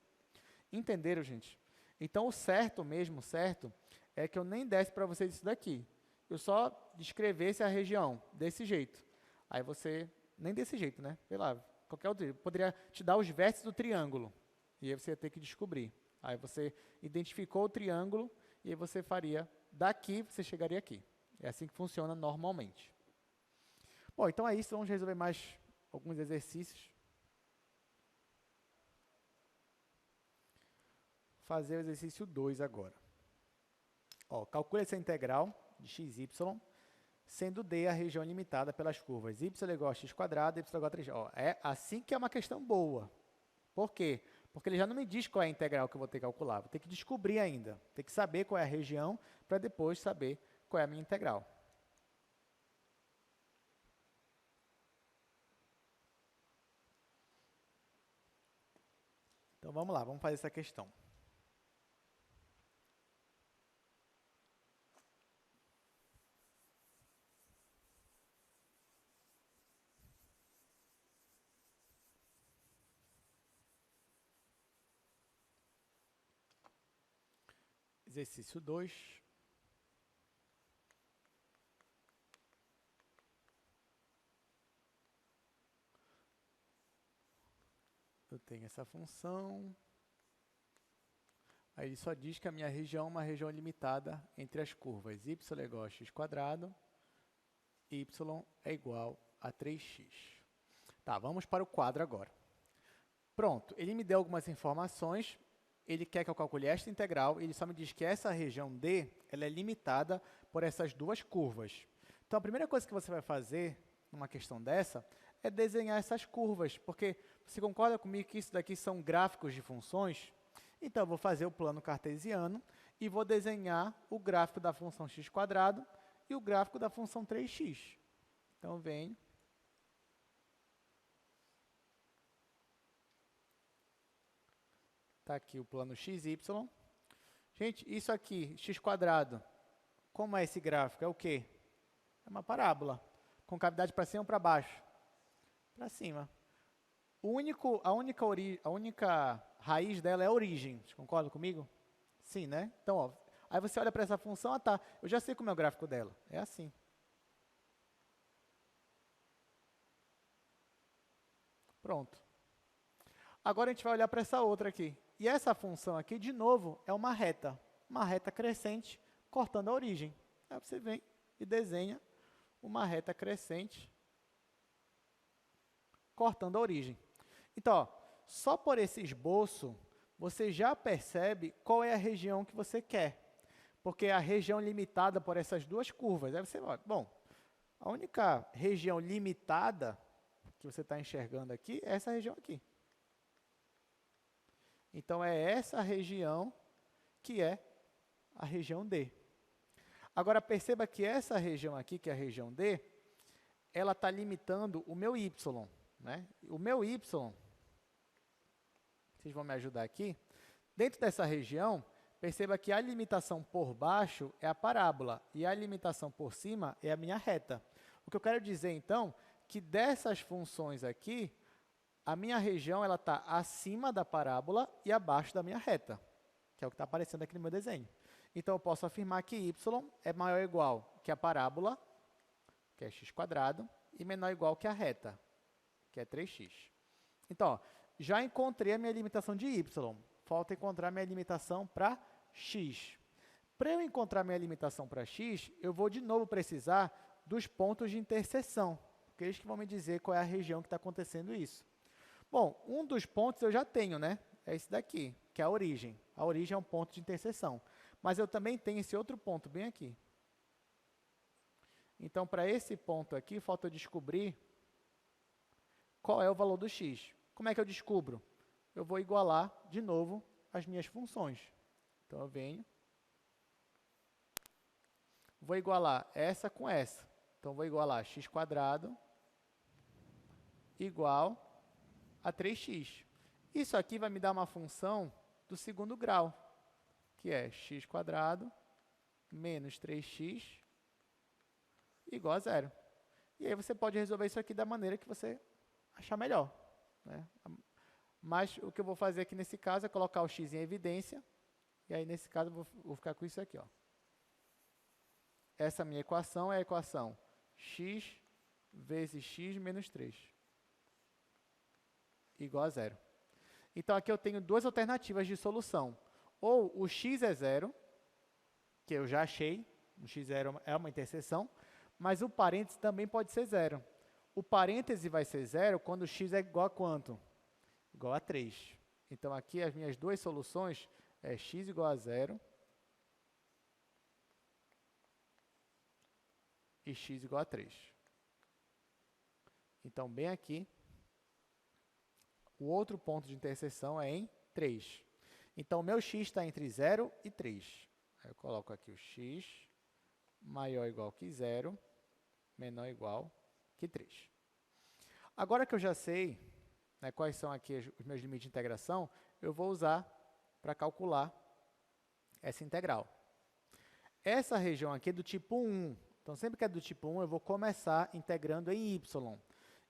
Entenderam, gente? Então, o certo mesmo, certo, é que eu nem desse para vocês isso daqui. Eu só descrevesse a região desse jeito. Aí você, nem desse jeito, né? Sei lá, qualquer outro jeito. Poderia te dar os vértices do triângulo. E aí você ia ter que descobrir. Aí você identificou o triângulo e aí você faria daqui, você chegaria aqui. É assim que funciona normalmente. Bom, então é isso. Vamos resolver mais alguns exercícios. Fazer o exercício 2 agora. Ó, calcule essa integral de xy, sendo D a região limitada pelas curvas y igual a x quadrado e y igual a 3. Ó, é assim que é uma questão boa. Por quê? Porque ele já não me diz qual é a integral que eu vou ter que calcular. Vou ter que descobrir ainda. Tem que saber qual é a região para depois saber qual é a minha integral. Então, vamos lá. Vamos fazer essa questão. Exercício 2. Eu tenho essa função. Aí ele só diz que a minha região é uma região limitada entre as curvas y é igual a x quadrado e y é igual a 3x. Tá, vamos para o quadro agora. Pronto, ele me deu algumas informações. Ele quer que eu calcule esta integral, ele só me diz que essa região D ela é limitada por essas duas curvas. Então, a primeira coisa que você vai fazer numa questão dessa é desenhar essas curvas, porque você concorda comigo que isso daqui são gráficos de funções? Então, eu vou fazer o plano cartesiano e vou desenhar o gráfico da função x quadrado e o gráfico da função 3x. Então, eu venho. Está aqui o plano xy. Gente, isso aqui, x quadrado, como é esse gráfico? É o quê? É uma parábola. Com cavidade para cima ou para baixo? Para cima. A única raiz dela é a origem. Vocês concordam comigo? Sim, né? Então, ó, aí você olha para essa função, ah tá, eu já sei como é o gráfico dela. É assim. Pronto. Agora a gente vai olhar para essa outra aqui. E essa função aqui, de novo, é uma reta crescente cortando a origem. Aí você vem e desenha uma reta crescente cortando a origem. Então, ó, só por esse esboço, você já percebe qual é a região que você quer. Porque é a região limitada por essas duas curvas. Aí você olha, bom, a única região limitada que você está enxergando aqui é essa região aqui. Então, é essa região que é a região D. Agora, perceba que essa região aqui, que é a região D, ela está limitando o meu y, né? O meu y, vocês vão me ajudar aqui, dentro dessa região, perceba que a limitação por baixo é a parábola e a limitação por cima é a minha reta. O que eu quero dizer, então, que dessas funções aqui, a minha região está acima da parábola e abaixo da minha reta, que é o que está aparecendo aqui no meu desenho. Então, eu posso afirmar que y é maior ou igual que a parábola, que é x², e menor ou igual que a reta, que é 3x. Então, ó, já encontrei a minha limitação de y. Falta encontrar a minha limitação para x. Para eu encontrar a minha limitação para x, eu vou de novo precisar dos pontos de interseção, porque eles que vão me dizer qual é a região que está acontecendo isso. Bom, um dos pontos eu já tenho, né? É esse daqui, que é a origem. A origem é um ponto de interseção. Mas eu também tenho esse outro ponto bem aqui. Então, para esse ponto aqui, falta eu descobrir qual é o valor do x. Como é que eu descubro? Eu vou igualar, de novo, as minhas funções. Então, eu venho, vou igualar essa com essa. Então, vou igualar x² igual a 3x. Isso aqui vai me dar uma função do segundo grau, que é x² menos 3x igual a zero. E aí você pode resolver isso aqui da maneira que você achar melhor, né? Mas o que eu vou fazer aqui nesse caso é colocar o x em evidência, e aí nesse caso eu vou ficar com isso aqui, ó. Essa minha equação é a equação x vezes x menos 3 igual a zero. Então, aqui eu tenho duas alternativas de solução. Ou o x é zero, que eu já achei, o x0 é uma interseção, mas o parêntese também pode ser zero. O parêntese vai ser zero quando o x é igual a quanto? Igual a 3. Então, aqui as minhas duas soluções é x igual a zero e x igual a 3. Então, bem aqui, o outro ponto de interseção é em 3. Então, o meu x está entre 0 e 3. Aí eu coloco aqui o x maior ou igual que 0, menor ou igual que 3. Agora que eu já sei, né, quais são aqui os meus limites de integração, eu vou usar para calcular essa integral. Essa região aqui é do tipo 1. Então, sempre que é do tipo 1, eu vou começar integrando em y.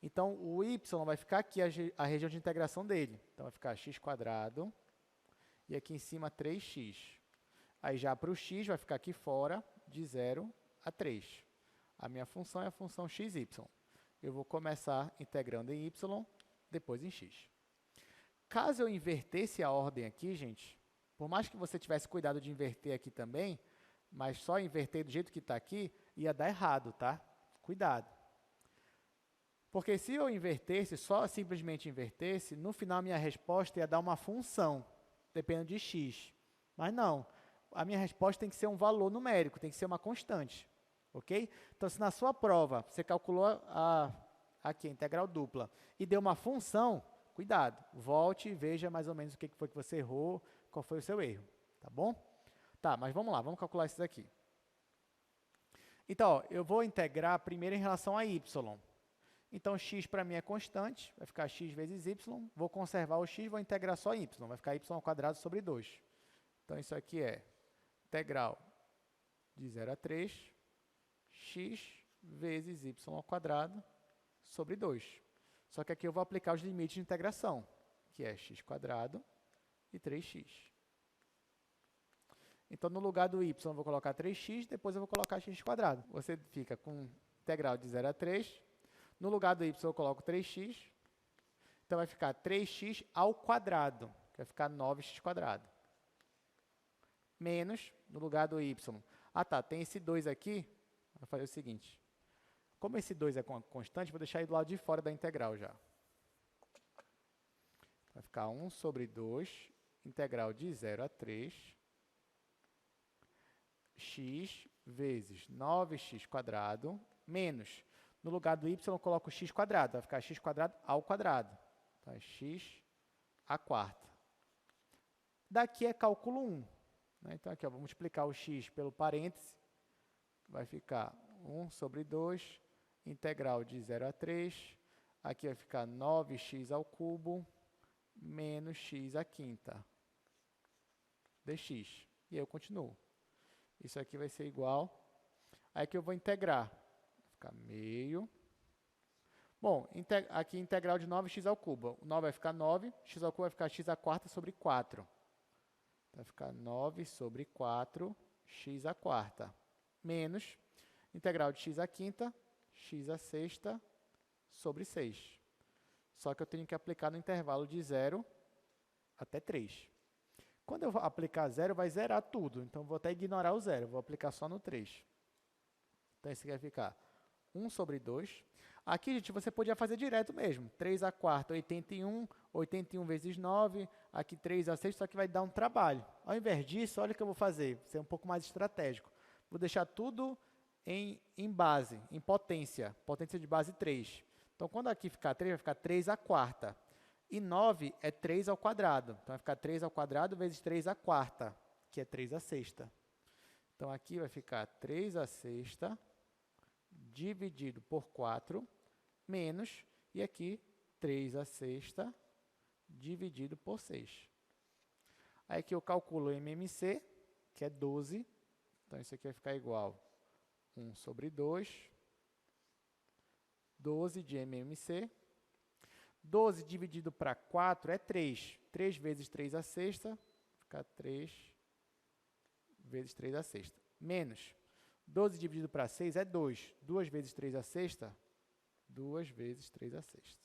Então, o y vai ficar aqui, a região de integração dele. Então, vai ficar x² e aqui em cima 3x. Aí, já para o x, vai ficar aqui fora de 0 a 3. A minha função é a função xy. Eu vou começar integrando em y, depois em x. Caso eu invertesse a ordem aqui, gente, por mais que você tivesse cuidado de inverter aqui também, mas só inverter do jeito que está aqui, ia dar errado, tá? Cuidado. Porque se eu invertesse, só simplesmente invertesse, no final a minha resposta ia dar uma função, dependendo de x. Mas não, a minha resposta tem que ser um valor numérico, tem que ser uma constante. Ok? Então, se na sua prova você calculou aqui a integral dupla e deu uma função, cuidado, volte e veja mais ou menos o que foi que você errou, qual foi o seu erro. Tá bom? Tá, mas vamos lá, vamos calcular isso daqui. Então, ó, eu vou integrar primeiro em relação a y. Então, x para mim é constante, vai ficar x vezes y. Vou conservar o x, vou integrar só y, vai ficar y² sobre 2. Então, isso aqui é integral de 0 a 3, x vezes y² sobre 2. Só que aqui eu vou aplicar os limites de integração, que é x² e 3x. Então, no lugar do y, eu vou colocar 3x, depois eu vou colocar x². Você fica com integral de 0 a 3. No lugar do y, eu coloco 3x. Então, vai ficar 3x ao quadrado, que vai ficar 9x². Menos, no lugar do y. Ah, tá, tem esse 2 aqui. Vou fazer o seguinte. Como esse 2 é constante, vou deixar ele do lado de fora da integral já. Vai ficar 1 sobre 2, integral de 0 a 3, x vezes 9x², menos, no lugar do y eu coloco x², vai ficar x² ao quadrado. Então, é x à quarta. Daqui é cálculo 1. né? Então, aqui, ó, vou multiplicar o x pelo parêntese, vai ficar 1 sobre 2, integral de 0 a 3, aqui vai ficar 9x ao cubo, menos x à quinta, dx. E aí eu continuo. Isso aqui vai ser igual. Aí aqui eu vou integrar. Vai ficar meio. Bom, aqui integral de 9x ao cubo. O 9 vai ficar 9, x ao cubo vai ficar x à quarta sobre 4. Vai ficar 9 sobre 4, x à quarta. Menos integral de x à quinta, x à sexta sobre 6. Só que eu tenho que aplicar no intervalo de 0 até 3. Quando eu aplicar 0, vai zerar tudo. Então, vou até ignorar o 0. Vou aplicar só no 3. Então, esse aqui vai ficar 1 sobre 2. Aqui, gente, você podia fazer direto mesmo. 3 à quarta, 81. 81 vezes 9. Aqui, 3 à sexta, só que vai dar um trabalho. Ao invés disso, olha o que eu vou fazer. Vou ser um pouco mais estratégico. Vou deixar tudo em base, em potência. Potência de base 3. Então, quando aqui ficar 3, vai ficar 3 à quarta. E 9 é 3 ao quadrado. Então, vai ficar 3 ao quadrado vezes 3 à quarta, que é 3 à sexta. Então, aqui vai ficar 3 à sexta dividido por 4, menos, e aqui 3 à sexta dividido por 6. Aí aqui eu calculo o MMC, que é 12. Então, isso aqui vai ficar igual a 1 sobre 2. 12 de MMC. 12 dividido para 4 é 3. 3 vezes 3 à sexta, fica 3 vezes 3 à sexta. Menos 12 dividido para 6 é 2. 2 vezes 3 à sexta, 2 vezes 3 à sexta.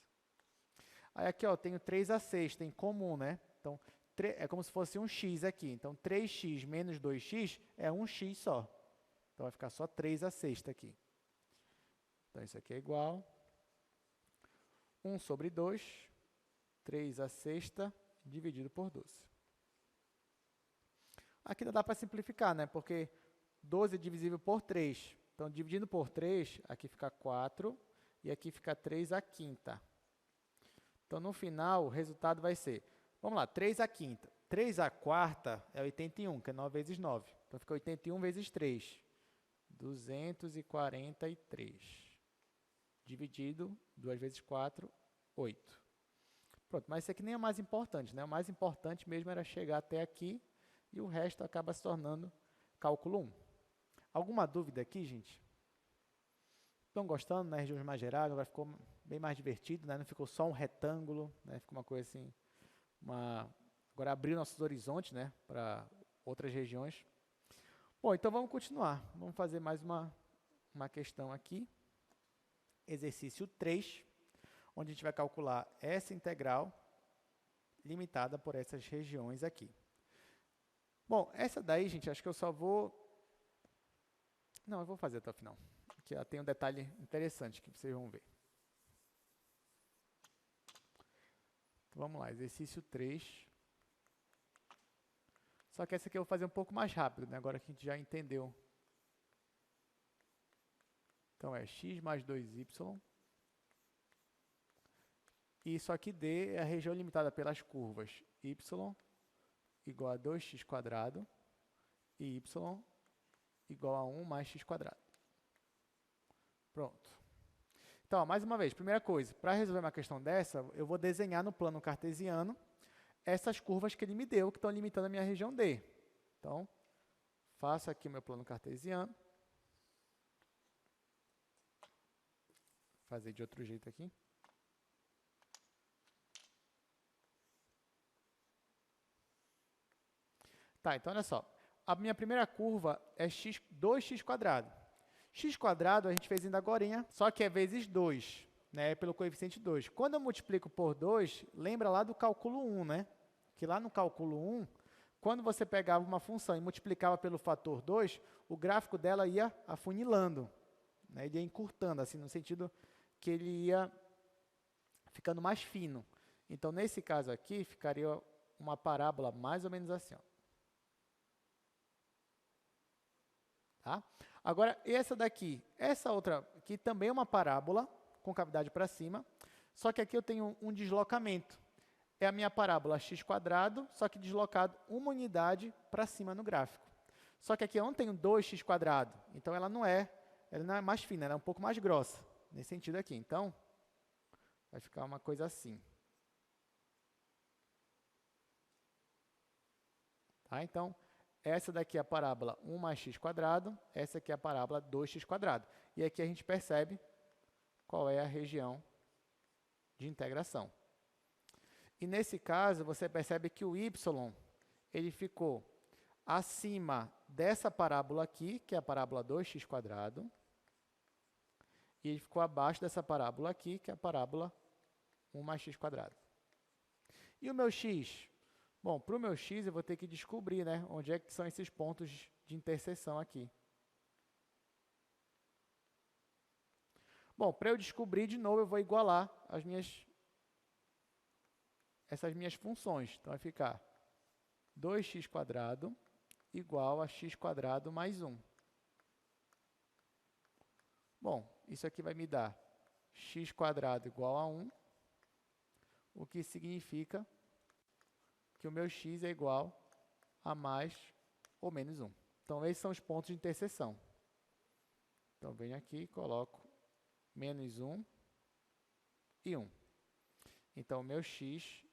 Aí aqui, ó, tenho 3 à sexta em comum, né? Então, é como se fosse um x aqui. Então, 3x menos 2x é um x só. Então, vai ficar só 3 à sexta aqui. Então, isso aqui é igual 1 sobre 2, 3 à sexta, dividido por 12. Aqui não dá para simplificar, né? Porque 12 é divisível por 3. Então, dividindo por 3, aqui fica 4 e aqui fica 3 à quinta. Então, no final, o resultado vai ser, vamos lá, 3 à quinta. 3 à quarta é 81, que é 9 vezes 9. Então, fica 81 vezes 3, 243. Dividido, 2 vezes 4, 8. Pronto, mas isso aqui nem é o mais importante, né? O mais importante mesmo era chegar até aqui e o resto acaba se tornando cálculo 1. Alguma dúvida aqui, gente? Estão gostando, né? Regiões mais gerais, agora ficou bem mais divertido, né? Não ficou só um retângulo, né? Ficou uma coisa assim, agora abriu nossos horizontes, né? Para outras regiões. Bom, então vamos continuar. Vamos fazer mais uma questão aqui. Exercício 3, onde a gente vai calcular essa integral limitada por essas regiões aqui. Bom, essa daí, gente, acho que eu só vou... Não, eu vou fazer até o final. Aqui ó, tem um detalhe interessante que vocês vão ver. Então, vamos lá, exercício 3. Só que essa aqui eu vou fazer um pouco mais rápido, né? Agora que a gente já entendeu. Então, é x mais 2y. E isso aqui D é a região limitada pelas curvas y igual a 2x² e y igual a 1 mais x². Pronto. Então, ó, mais uma vez, primeira coisa, para resolver uma questão dessa, eu vou desenhar no plano cartesiano essas curvas que ele me deu, que estão limitando a minha região D. Então, faço aqui o meu plano cartesiano. Fazer de outro jeito aqui. Tá, então olha só. A minha primeira curva é 2x². x² a gente fez ainda agorinha, só que é vezes 2, né, pelo coeficiente 2. Quando eu multiplico por 2, lembra lá do cálculo 1, né? Que lá no cálculo 1, quando você pegava uma função e multiplicava pelo fator 2, o gráfico dela ia afunilando, né? Ele ia encurtando, assim, no sentido que ele ia ficando mais fino. Então, nesse caso aqui, ficaria uma parábola mais ou menos assim, ó. Tá? Agora, essa daqui, essa outra aqui também é uma parábola com cavidade para cima, só que aqui eu tenho um deslocamento. é a minha parábola x², só que deslocado uma unidade para cima no gráfico. Só que aqui eu não tenho 2x², então ela não é mais fina, ela é um pouco mais grossa, nesse sentido aqui. Então, vai ficar uma coisa assim. Tá? Então, essa daqui é a parábola 1 mais x², essa aqui é a parábola 2x². E aqui a gente percebe qual é a região de integração. E nesse caso, você percebe que o y ele ficou acima dessa parábola aqui, que é a parábola 2x², e ele ficou abaixo dessa parábola aqui, que é a parábola 1 mais x². E o meu x? Bom, para o meu x eu vou ter que descobrir, né, onde é que são esses pontos de interseção aqui. Bom, para eu descobrir, de novo, eu vou igualar essas minhas funções. Então, vai ficar 2x² igual a x² mais 1. Bom, isso aqui vai me dar x² igual a 1, o que significa que o meu x é igual a mais ou menos 1. Então, esses são os pontos de interseção. Então, venho aqui e coloco menos 1 e 1. Então, o meu x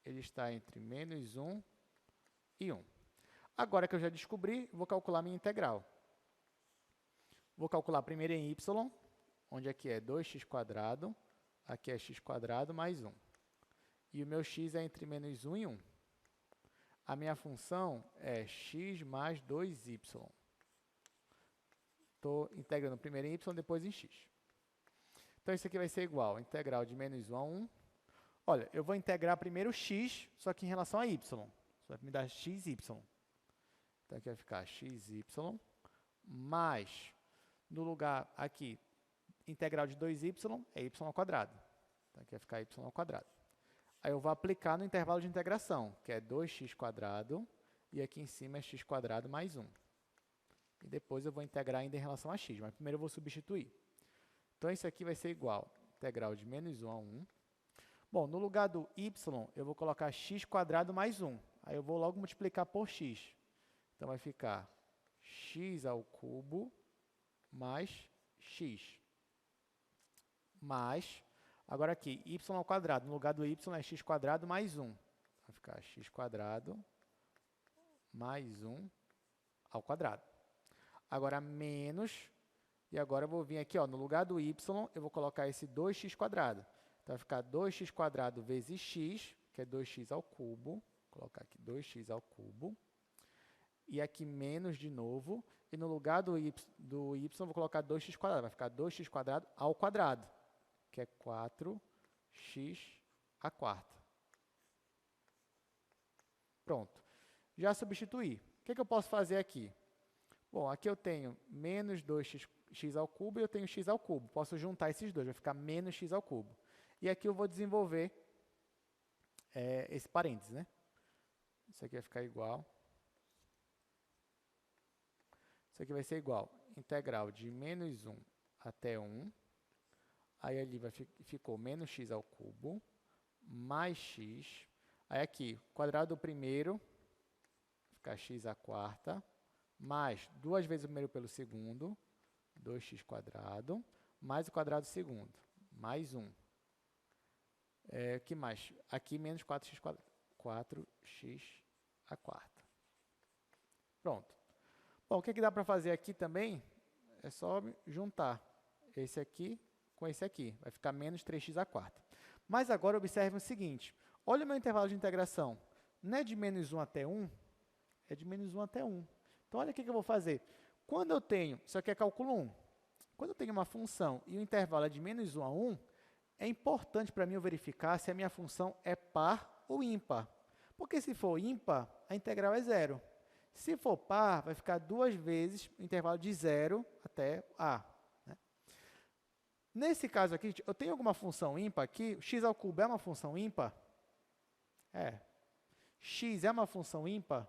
ele está entre menos 1 e 1. Agora que eu já descobri, vou calcular minha integral. Vou calcular primeiro em y, onde aqui é 2x², aqui é x² mais 1. E o meu x é entre menos 1 e 1. A minha função é x mais 2y. Estou integrando primeiro em y, depois em x. Então, isso aqui vai ser igual a integral de menos 1 a 1. Olha, eu vou integrar primeiro x, só que em relação a y. Isso vai me dar xy. Então, aqui vai ficar xy mais, no lugar aqui, integral de 2y é y². Então, aqui vai ficar y². Aí eu vou aplicar no intervalo de integração, que é 2x², e aqui em cima é x² mais 1. E depois eu vou integrar ainda em relação a x, mas primeiro eu vou substituir. Então, isso aqui vai ser igual a integral de menos 1 a 1. Bom, no lugar do y, eu vou colocar x² mais 1. Aí eu vou logo multiplicar por x. Então, vai ficar x² mais x. Mais, agora aqui, y², no lugar do y é x² mais 1. Vai ficar x² mais 1 ao quadrado. Agora, menos, e agora eu vou vir aqui, ó, no lugar do y, eu vou colocar esse 2x². Então, vai ficar 2x² vezes x, que é 2x ao cubo. Vou colocar aqui 2x ao cubo. E aqui menos de novo. E no lugar do y eu vou colocar 2x². Vai ficar 2x² ao quadrado, que é 4x à quarta. Pronto. Já substituí. O que eu posso fazer aqui? Bom, aqui eu tenho menos 2x ao cubo e eu tenho x ao cubo. Posso juntar esses dois, vai ficar menos x ao cubo. E aqui eu vou desenvolver esse parênteses, né? Isso aqui vai ficar igual. Isso aqui vai ser igual integral de menos 1 até 1. Aí ali ficou menos x ao cubo, mais x. Aí aqui, quadrado do primeiro, vai ficar x à quarta, mais 2 vezes o primeiro pelo segundo, 2x², mais o quadrado do segundo, mais 1. O que mais? Aqui, menos 4x², 4x à quarta. Pronto. Bom, o que dá para fazer aqui também é só juntar esse aqui com esse aqui. Vai ficar menos 3x à quarta. Mas agora observe o seguinte. Olha o meu intervalo de integração. Não é de menos 1 até 1, é de menos 1 até 1. Então, olha o que eu vou fazer. Quando eu tenho, isso aqui é cálculo 1. Quando eu tenho uma função e o intervalo é de menos 1 a 1, é importante para mim eu verificar se a minha função é par ou ímpar. Porque se for ímpar, a integral é zero. Se for par, vai ficar 2 vezes o intervalo de 0 até a. Né? Nesse caso aqui, eu tenho alguma função ímpar aqui? X ao cubo é uma função ímpar? É. X é uma função ímpar?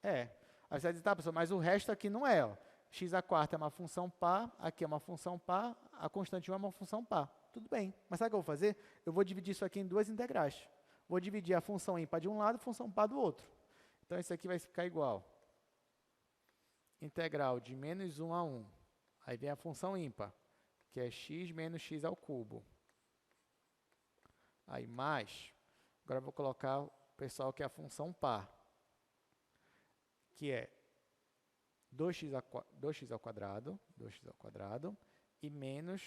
É. Aí você vai dizer, tá, professor, mas o resto aqui não é. Ó. X à quarta é uma função par, aqui é uma função par, a constante 1 é uma função par. Tudo bem. Mas sabe o que eu vou fazer? Eu vou dividir isso aqui em duas integrais. vou dividir a função ímpar de um lado e a função par do outro. Então, isso aqui vai ficar igual. Integral de menos 1 a 1. Aí vem a função ímpar, que é x menos x ao cubo. Aí, mais. Agora, eu vou colocar o pessoal que é a função par, que é 2x ao quadrado, e menos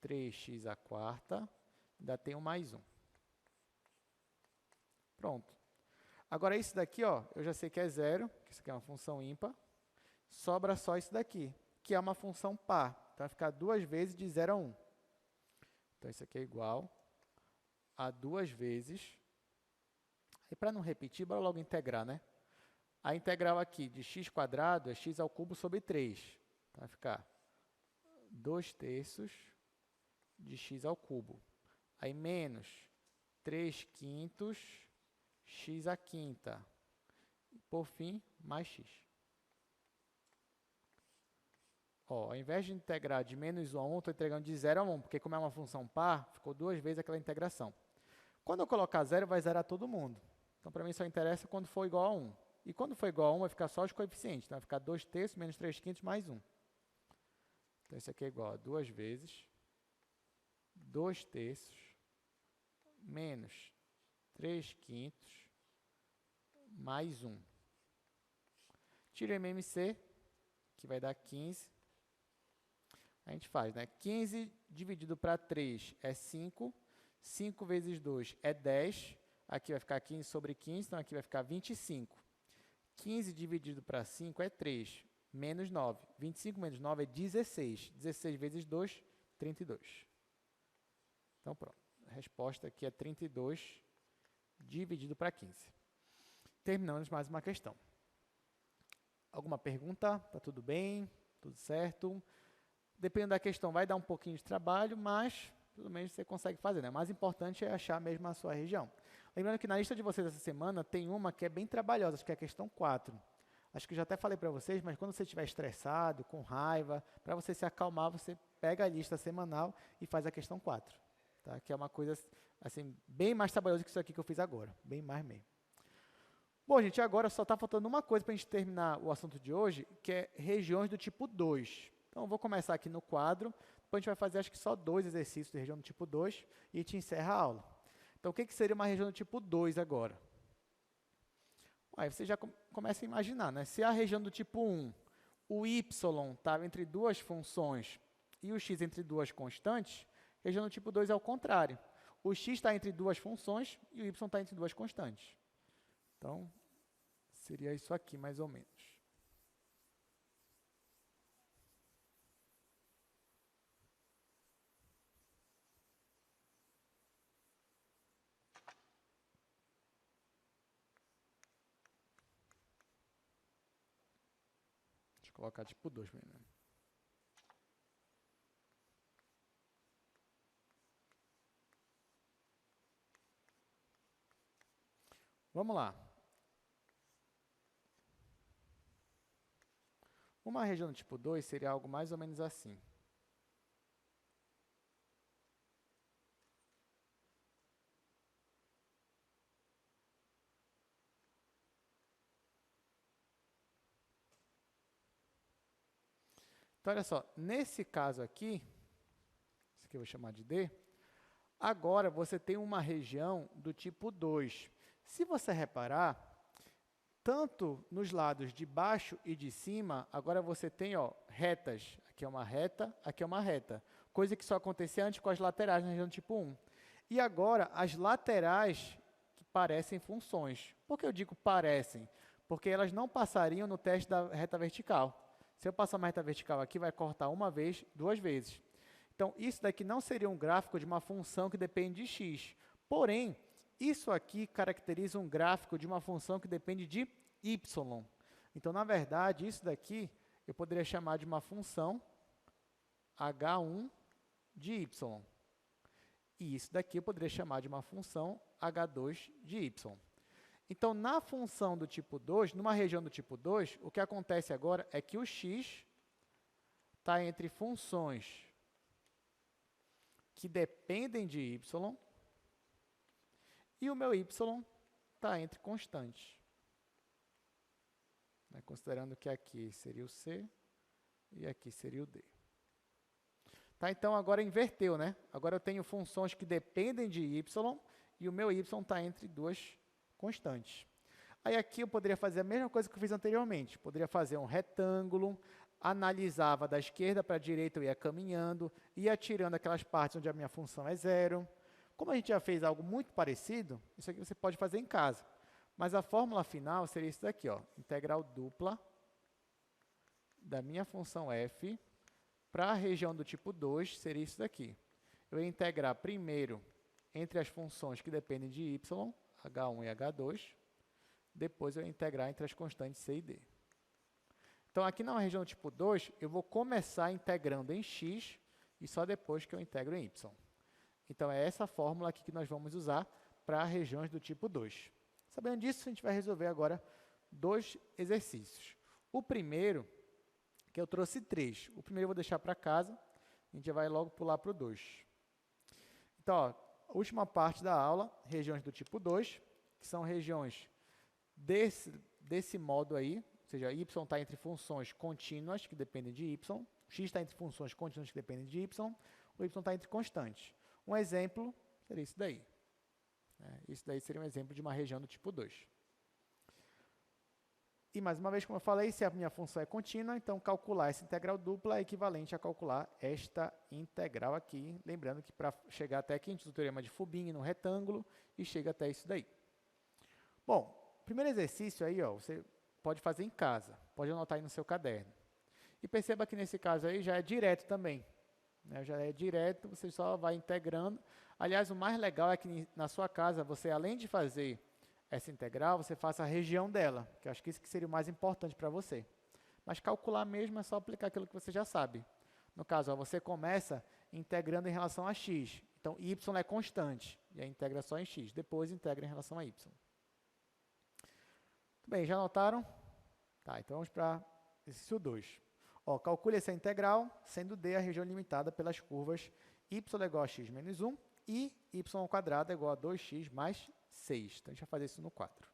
3x à quarta, ainda tem um mais 1. Pronto. Agora, isso daqui, ó, eu já sei que é zero, que isso aqui é uma função ímpar. Sobra só isso daqui, que é uma função par. Então, vai ficar 2 vezes de 0 a 1. Então, isso aqui é igual a 2 vezes. E para não repetir, bora logo integrar, né? A integral aqui de x² é x ao cubo sobre 3. Então, vai ficar 2/3 de x ao cubo. Aí, menos 3/5 x à quinta. E, por fim, mais x. Ó, ao invés de integrar de menos 1 a 1, estou integrando de 0 a 1, porque como é uma função par, ficou 2 vezes aquela integração. Quando eu colocar 0, vai zerar todo mundo. Então, para mim, só interessa quando for igual a 1. E quando for igual a 1, vai ficar só os coeficientes. Então, vai ficar 2/3 menos 3/5 mais 1. Então, isso aqui é igual a 2 vezes 2/3 menos 3/5 mais 1. Tira o MMC, que vai dar 15. A gente faz, né? 15 dividido para 3 é 5. 5 vezes 2 é 10. Aqui vai ficar 15 sobre 15, então aqui vai ficar 25. 15 dividido para 5 é 3, menos 9. 25 menos 9 é 16. 16 vezes 2, 32. Então, pronto. A resposta aqui é 32 dividido para 15. Terminamos mais uma questão. Alguma pergunta? Está tudo bem? Tudo certo? Dependendo da questão, vai dar um pouquinho de trabalho, mas pelo menos você consegue fazer, né? O mais importante é achar mesmo a sua região. Lembrando que na lista de vocês essa semana tem uma que é bem trabalhosa, acho que é a questão 4. Acho que já até falei para vocês, mas quando você estiver estressado, com raiva, para você se acalmar, você pega a lista semanal e faz a questão 4. Tá? Que é uma coisa assim, bem mais trabalhosa que isso aqui que eu fiz agora, bem mais mesmo. Bom, gente, agora só está faltando uma coisa para a gente terminar o assunto de hoje, que é regiões do tipo 2. Então, eu vou começar aqui no quadro, depois a gente vai fazer acho que só 2 exercícios de região do tipo 2 e a gente encerra a aula. Então, o que seria uma região do tipo 2 agora? Aí você já começa a imaginar, né? Se a região do tipo 1, o y estava entre duas funções e o x entre duas constantes, a região do tipo 2 é o contrário. O x está entre duas funções e o y está entre duas constantes. Então, seria isso aqui, mais ou menos. Deixa eu colocar tipo 2 mesmo. Vamos lá. Uma região do tipo 2 seria algo mais ou menos assim. Então, olha só, nesse caso aqui, isso aqui eu vou chamar de D, agora você tem uma região do tipo 2. Se você reparar, tanto nos lados de baixo e de cima, agora você tem retas. Aqui é uma reta, aqui é uma reta. Coisa que só acontecia antes com as laterais na região do tipo 1. E agora, as laterais que parecem funções. Por que eu digo parecem? Porque elas não passariam no teste da reta vertical. Se eu passar uma reta vertical aqui, vai cortar uma vez, 2 vezes. Então, isso daqui não seria um gráfico de uma função que depende de x. Porém, isso aqui caracteriza um gráfico de uma função que depende de y. Então, na verdade, isso daqui eu poderia chamar de uma função h1 de y. E isso daqui eu poderia chamar de uma função h2 de y. Então, na função do tipo 2, numa região do tipo 2, o que acontece agora é que o x está entre funções que dependem de y e o meu y está entre constantes. Considerando que aqui seria o C e aqui seria o D. Tá, então, agora inverteu, né? Agora eu tenho funções que dependem de y e o meu y está entre duas constantes. Aí aqui eu poderia fazer a mesma coisa que eu fiz anteriormente. Poderia fazer um retângulo, analisava da esquerda para a direita, eu ia caminhando, ia tirando aquelas partes onde a minha função é zero. Como a gente já fez algo muito parecido, isso aqui você pode fazer em casa. Mas a fórmula final seria isso daqui, ó, integral dupla da minha função f para a região do tipo 2 seria isso daqui. Eu ia integrar primeiro entre as funções que dependem de y, h1 e h2, depois eu ia integrar entre as constantes c e d. Então, aqui na região do tipo 2, eu vou começar integrando em x e só depois que eu integro em y. Então, é essa fórmula aqui que nós vamos usar para regiões do tipo 2. Sabendo disso, a gente vai resolver agora dois exercícios. O primeiro, que eu trouxe 3. O primeiro eu vou deixar para casa, a gente já vai logo pular para o 2. Então, ó, a última parte da aula, regiões do tipo 2, que são regiões desse modo aí, ou seja, y está entre funções contínuas, que dependem de y, x está entre funções contínuas, que dependem de y, o y está entre constantes. Um exemplo seria isso daí. Isso daí seria um exemplo de uma região do tipo 2. E, mais uma vez, como eu falei, se a minha função é contínua, então calcular essa integral dupla é equivalente a calcular esta integral aqui. Lembrando que para chegar até aqui, a gente usa o teorema de Fubini no retângulo e chega até isso daí. Bom, primeiro exercício aí, ó, você pode fazer em casa, pode anotar aí no seu caderno. E perceba que nesse caso aí já é direto também. Já é direto, você só vai integrando. Aliás, o mais legal é que na sua casa, você além de fazer essa integral, você faça a região dela, que eu acho que isso que seria o mais importante para você. Mas calcular mesmo é só aplicar aquilo que você já sabe. No caso, ó, você começa integrando em relação a x. Então, y é constante, e aí integra só em x. Depois, integra em relação a y. Muito bem, já anotaram? Tá, então vamos para exercício 2. Ó, calcule essa integral, sendo D a região limitada pelas curvas y é igual a x menos 1 e y² é igual a 2x mais 6. Então, a gente vai fazer isso no 4.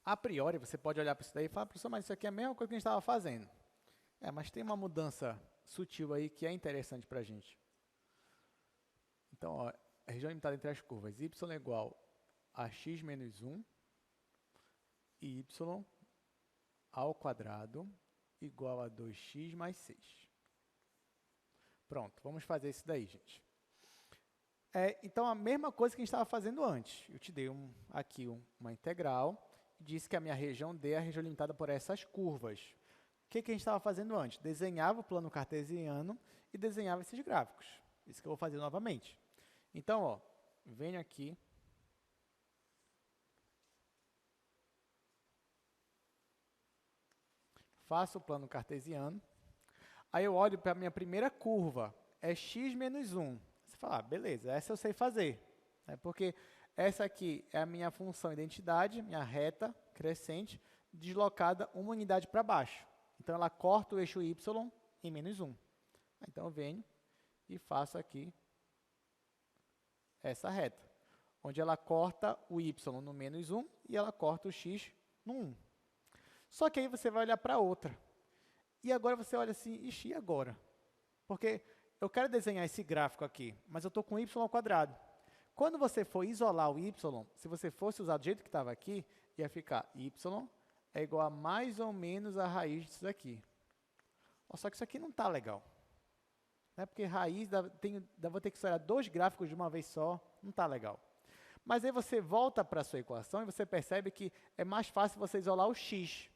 A priori, você pode olhar para isso daí e falar, professor, mas isso aqui é a mesma coisa que a gente estava fazendo. Mas tem uma mudança sutil aí que é interessante para a gente. Então, ó, a região limitada entre as curvas y é igual a x menos 1 e y ao quadrado igual a 2x mais 6. Pronto, vamos fazer isso daí, gente. Então, a mesma coisa que a gente estava fazendo antes. Eu te dei aqui uma integral, disse que a minha região D é a região limitada por essas curvas. O que a gente estava fazendo antes? Desenhava o plano cartesiano e desenhava esses gráficos. Isso que eu vou fazer novamente. Então, ó, venho aqui. Faço o plano cartesiano. Aí eu olho para a minha primeira curva. É x menos 1. Você fala, beleza, essa eu sei fazer. Porque essa aqui é a minha função identidade, minha reta crescente, deslocada uma unidade para baixo. Então, ela corta o eixo y em menos 1. Então, eu venho e faço aqui essa reta, onde ela corta o y no menos 1 e ela corta o x no 1. Só que aí você vai olhar para outra. E agora você olha assim, ixi, e agora? Porque eu quero desenhar esse gráfico aqui, mas eu estou com y ao quadrado. Quando você for isolar o y, se você fosse usar do jeito que estava aqui, ia ficar y é igual a mais ou menos a raiz disso daqui. Só que isso aqui não está legal. Porque raiz, vou ter que estudar dois gráficos de uma vez só, não está legal. Mas aí você volta para a sua equação e você percebe que é mais fácil você isolar o x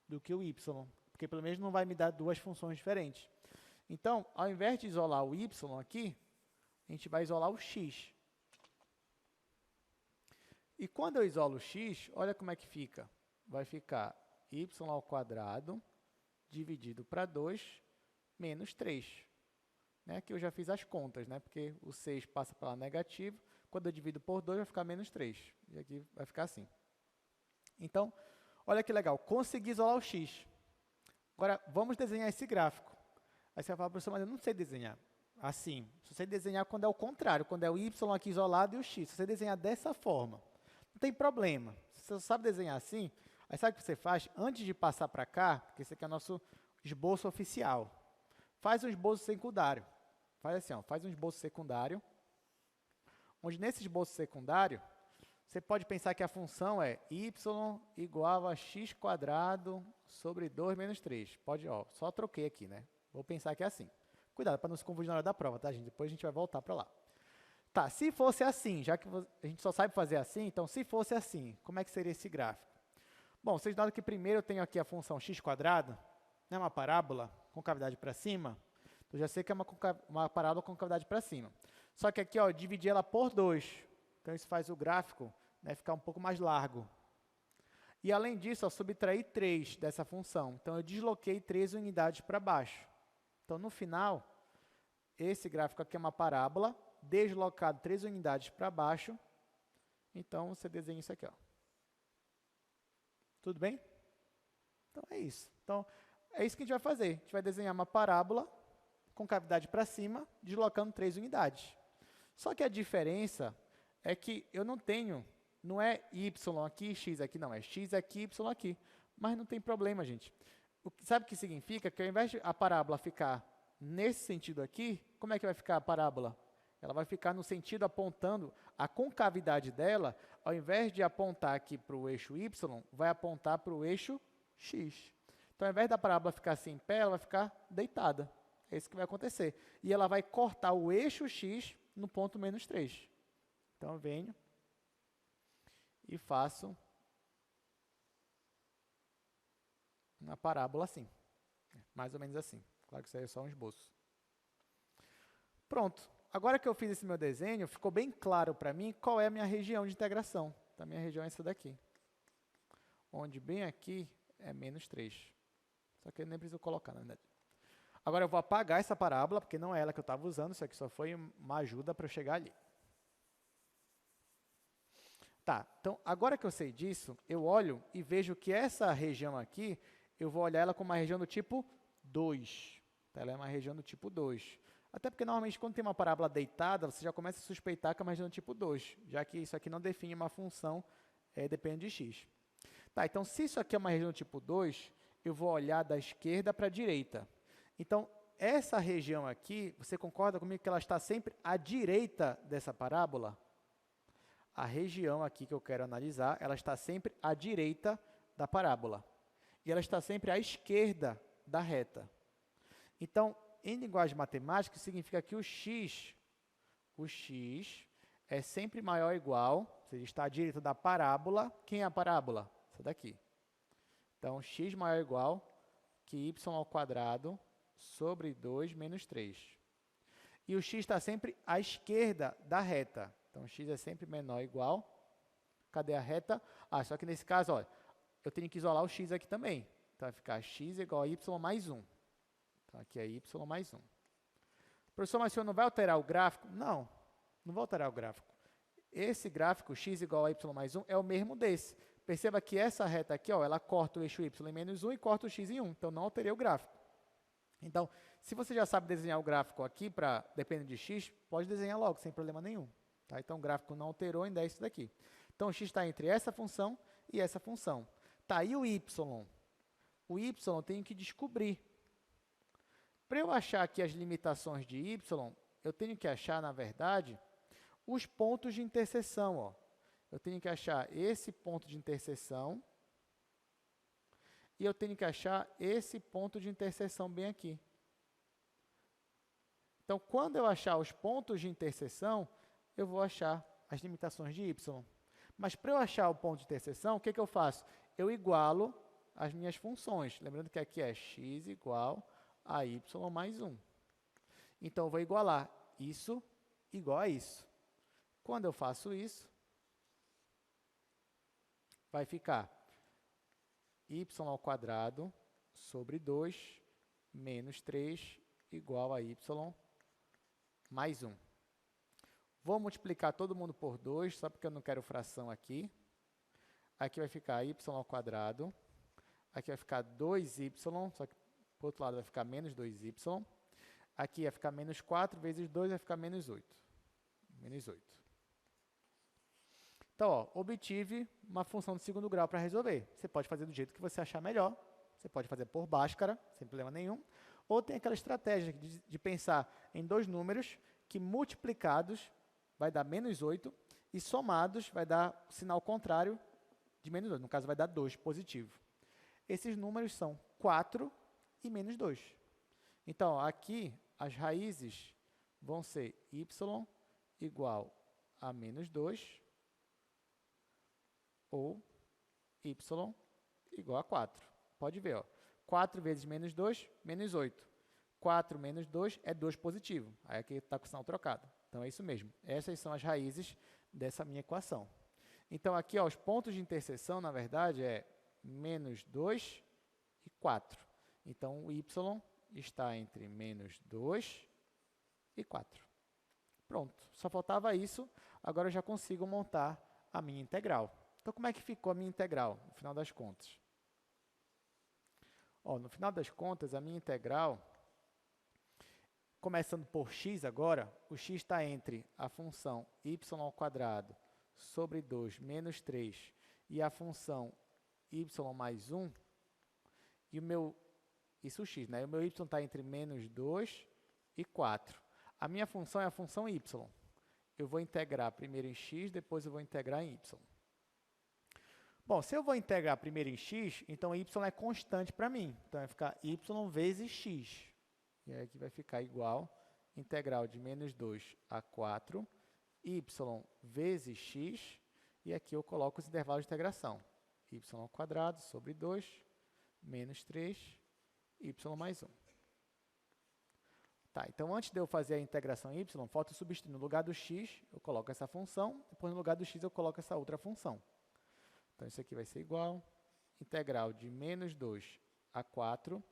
do que o y, porque pelo menos não vai me dar duas funções diferentes. Então, ao invés de isolar o y aqui, a gente vai isolar o x. E quando eu isolo o x, olha como é que fica. Vai ficar y ao quadrado dividido para 2 menos 3. Né? Aqui eu já fiz as contas, né? Porque o 6 passa para lá negativo. Quando eu divido por 2, vai ficar menos 3. E aqui vai ficar assim. Então, olha que legal. Consegui isolar o x. Agora, vamos desenhar esse gráfico. Aí você vai falar, professor, mas eu não sei desenhar. Assim, se você desenhar quando é o contrário, quando é o y aqui isolado e o x. Se você desenhar dessa forma, não tem problema. Se você sabe desenhar assim, aí sabe o que você faz? Antes de passar para cá, porque esse aqui é o nosso esboço oficial, faz um esboço secundário. Faz assim, ó, faz um esboço secundário, onde nesse esboço secundário, você pode pensar que a função é y igual a x² sobre 2 menos 3. Pode, ó, só troquei aqui, né? Vou pensar que é assim. Cuidado para não se confundir na hora da prova, tá, gente? Depois a gente vai voltar para lá. Tá, se fosse assim, já que a gente só sabe fazer assim, então se fosse assim, como é que seria esse gráfico? Bom, vocês notam que primeiro eu tenho aqui a função x², né, uma parábola com cavidade para cima. Eu já sei que é uma parábola com cavidade para cima. Só que aqui, ó, eu dividi ela por 2. Então, isso faz o gráfico, né, ficar um pouco mais largo. E, além disso, eu subtraí 3 dessa função. Então, eu desloquei 3 unidades para baixo. Então, no final, esse gráfico aqui é uma parábola, deslocado 3 unidades para baixo. Então, você desenha isso aqui, ó. Tudo bem? Então, é isso. Então, é isso que a gente vai fazer. A gente vai desenhar uma parábola com cavidade para cima, deslocando 3 unidades. Só que a diferença é que eu não tenho, não é y aqui, x aqui, não, é x aqui, y aqui. Mas não tem problema, gente. Sabe o que significa? Que ao invés de a parábola ficar nesse sentido aqui, como é que vai ficar a parábola? Ela vai ficar no sentido apontando, a concavidade dela, ao invés de apontar aqui para o eixo y, vai apontar para o eixo x. Então, ao invés da parábola ficar assim em pé, ela vai ficar deitada. É isso que vai acontecer. E ela vai cortar o eixo x no ponto menos 3. Então, eu venho e faço uma parábola assim. Mais ou menos assim. Claro que isso aí é só um esboço. Pronto. Agora que eu fiz esse meu desenho, ficou bem claro para mim qual é a minha região de integração. Então, a minha região é essa daqui. Onde bem aqui é menos 3. Só que eu nem preciso colocar, na verdade. Agora eu vou apagar essa parábola, porque não é ela que eu estava usando, isso aqui só foi uma ajuda para eu chegar ali. Tá, então agora que eu sei disso, eu olho e vejo que essa região aqui, eu vou olhar ela como uma região do tipo 2. Tá, ela é uma região do tipo 2. Até porque normalmente quando tem uma parábola deitada, você já começa a suspeitar que é uma região do tipo 2, já que isso aqui não define uma função, depende de x. Tá, então se isso aqui é uma região do tipo 2, eu vou olhar da esquerda para a direita. Então, essa região aqui, você concorda comigo que ela está sempre à direita dessa parábola? A região aqui que eu quero analisar, ela está sempre à direita da parábola. E ela está sempre à esquerda da reta. Então, em linguagem matemática, significa que o x é sempre maior ou igual, ou seja, está à direita da parábola. Quem é a parábola? Essa daqui. Então, x maior ou igual que y ao quadrado sobre 2 menos 3. E o x está sempre à esquerda da reta. Então, x é sempre menor ou igual. Cadê a reta? Ah, só que nesse caso, olha, eu tenho que isolar o x aqui também. Então, vai ficar x igual a y mais 1. Então, aqui é y mais 1. Professor, mas o senhor não vai alterar o gráfico? Não, não vou alterar o gráfico. Esse gráfico, x igual a y mais 1, é o mesmo desse. Perceba que essa reta aqui, ó, ela corta o eixo y em menos 1 e corta o x em 1. Então, não alterei o gráfico. Então, se você já sabe desenhar o gráfico aqui, dependendo de x, pode desenhar logo, sem problema nenhum. Tá? Então, o gráfico não alterou, ainda é isso daqui. Então, o x está entre essa função e essa função. Tá, e o y? O y eu tenho que descobrir. Para eu achar aqui as limitações de y, eu tenho que achar, na verdade, os pontos de interseção. Ó. Eu tenho que achar esse ponto de interseção e eu tenho que achar esse ponto de interseção bem aqui. Então, quando eu achar os pontos de interseção, eu vou achar as limitações de y. Mas para eu achar o ponto de interseção, o que eu faço? Eu igualo as minhas funções. Lembrando que aqui é x igual a y mais 1. Então, eu vou igualar isso igual a isso. Quando eu faço isso, vai ficar y ao quadrado sobre 2 menos 3 igual a y mais 1. Vou multiplicar todo mundo por 2, só porque eu não quero fração aqui. Aqui vai ficar y ao quadrado. Aqui vai ficar 2y, só que por outro lado vai ficar menos 2y. Aqui vai ficar menos 4 vezes 2 vai ficar menos 8. Menos 8. Então, ó, obtive uma função de segundo grau para resolver. Você pode fazer do jeito que você achar melhor. Você pode fazer por Bhaskara, sem problema nenhum. Ou tem aquela estratégia de pensar em dois números que multiplicados vai dar menos 8 e somados vai dar o sinal contrário de menos 8. No caso, vai dar 2 positivo. Esses números são 4 e menos 2. Então, aqui, as raízes vão ser y igual a menos 2 ou y igual a 4. Pode ver, ó. 4 vezes menos 2, menos 8. 4 menos 2 é 2 positivo. Aí aqui está com o sinal trocado. Então, é isso mesmo. Essas são as raízes dessa minha equação. Então, aqui, ó, os pontos de interseção, na verdade, é menos 2 e 4. Então, o y está entre menos 2 e 4. Pronto. Só faltava isso. Agora eu já consigo montar a minha integral. Então, como é que ficou a minha integral, no final das contas? Ó, no final das contas, a minha integral, começando por x agora, o x está entre a função y ao quadrado sobre 2 menos 3 e a função y mais 1, e o meu, isso o x, né? O meu y está entre menos 2 e 4. A minha função é a função y. Eu vou integrar primeiro em x, depois eu vou integrar em y. Bom, se eu vou integrar primeiro em x, então y é constante para mim. Então, vai ficar y vezes x. E aí aqui vai ficar igual, integral de menos 2 a 4, y vezes x, e aqui eu coloco os intervalos de integração. Y ao quadrado sobre 2, menos 3, y mais 1. Tá, então antes de eu fazer a integração y, falta eu substituir no lugar do x, eu coloco essa função, depois no lugar do x eu coloco essa outra função. Então, isso aqui vai ser igual, integral de menos 2 a 4,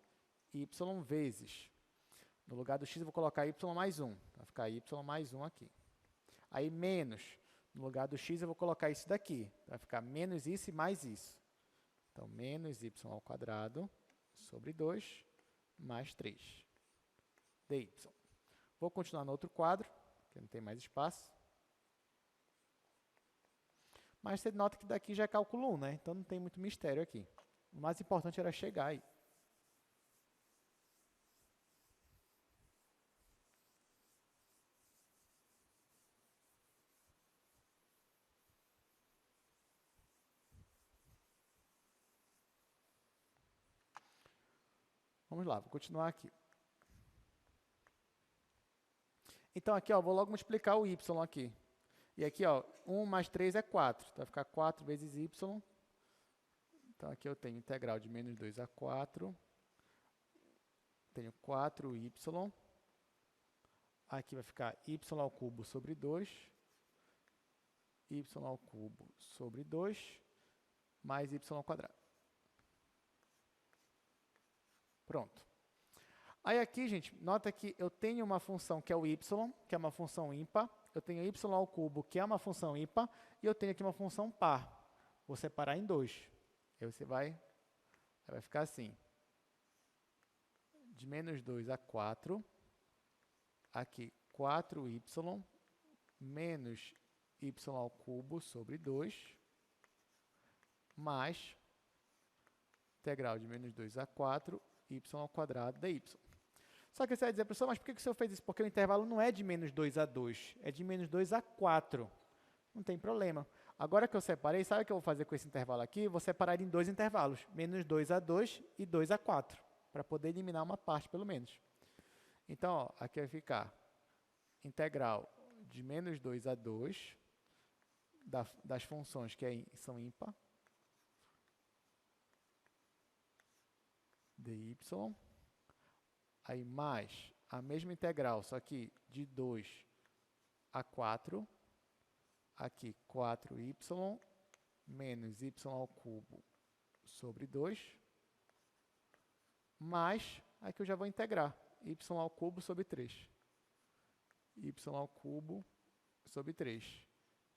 y vezes. No lugar do x, eu vou colocar y mais 1. Vai ficar y mais 1 aqui. Aí, menos. No lugar do x, eu vou colocar isso daqui. Vai ficar menos isso e mais isso. Então, menos y ao quadrado sobre 2 mais 3 dy. Vou continuar no outro quadro, que não tem mais espaço. Mas você nota que daqui já é cálculo 1, né? Então não tem muito mistério aqui. O mais importante era chegar aí. Vamos lá, vou continuar aqui. Então aqui, ó, vou logo multiplicar o y aqui. E aqui, ó, 1 mais 3 é 4. Então, vai ficar 4 vezes y. Então, aqui eu tenho integral de menos 2 a 4. Tenho 4y. Aqui vai ficar y ao cubo sobre 2. Y ao cubo sobre 2. Mais y ao quadrado. Pronto. Aí aqui, gente, nota que eu tenho uma função que é o y, que é uma função ímpar. Eu tenho y ao cubo, que é uma função ímpar, e eu tenho aqui uma função par. Vou separar em 2. Aí você vai ficar assim. De menos 2 a 4. Aqui, 4y menos y ao cubo sobre 2, mais integral de menos 2 a 4, y ao quadrado dy. Só que você vai dizer, professor, mas por que o senhor fez isso? Porque o intervalo não é de menos 2 a 2, é de menos 2 a 4. Não tem problema. Agora que eu separei, sabe o que eu vou fazer com esse intervalo aqui? Vou separar ele em dois intervalos, menos 2 a 2 e 2 a 4, para poder eliminar uma parte, pelo menos. Então, ó, aqui vai ficar integral de menos 2 a 2 das funções que são ímpar, dy, aí mais a mesma integral, só que de 2 a 4, aqui 4y menos y ao cubo sobre 2, mais, aqui eu já vou integrar, y ao cubo sobre 3. Y ao cubo sobre 3.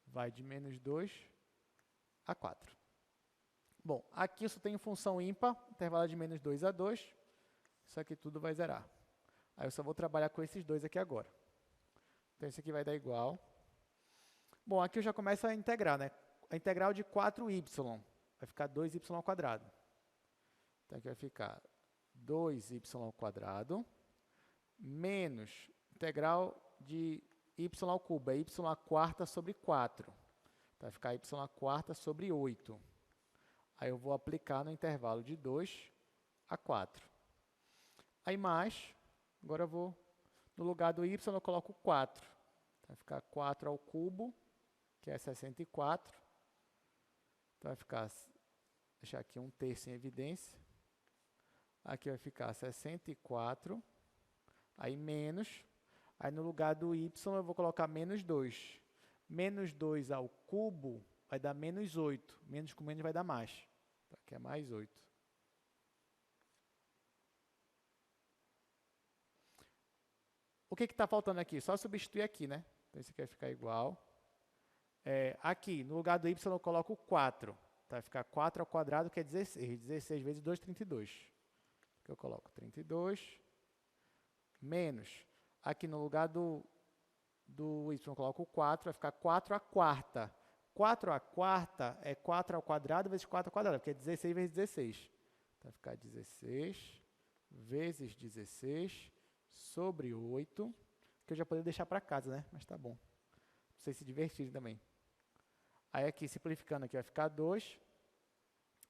Vai de menos 2 a 4. Bom, aqui eu só tenho função ímpar, intervalo de menos 2 a 2. Isso aqui tudo vai zerar. Aí eu só vou trabalhar com esses dois aqui agora. Então, isso aqui vai dar igual. Bom, aqui eu já começo a integrar, né? A integral de 4y vai ficar 2y ao quadrado. Então, aqui vai ficar 2y ao quadrado menos integral de y ao cubo, é y à quarta sobre 4. Então, vai ficar y à quarta sobre 8. Aí eu vou aplicar no intervalo de 2 a 4. Aí mais, agora eu vou, no lugar do y eu coloco 4. Então, vai ficar 4 ao cubo, que é 64. Então, vai ficar, deixar aqui 1/3 em evidência. Aqui vai ficar 64. Aí menos, aí no lugar do y eu vou colocar menos 2. Menos 2 ao cubo vai dar menos 8. Menos com menos vai dar mais. Então, aqui é mais 8. O que está faltando aqui? Só substituir aqui, né? Então, isso aqui vai ficar igual. Aqui, no lugar do y, eu coloco 4. Então, vai ficar 4 ao quadrado, que é 16. 16 vezes 2, 32. Aqui eu coloco 32. Menos. Aqui, no lugar do y, eu coloco 4. Vai ficar 4 à quarta. 4 à quarta é 4 ao quadrado vezes 4 ao quadrado, porque é 16 vezes 16. Então, vai ficar 16 vezes 16 sobre 8, que eu já poderia deixar para casa, né? Mas tá bom. Pra vocês se divertirem também. Aí aqui, simplificando, aqui vai ficar 2.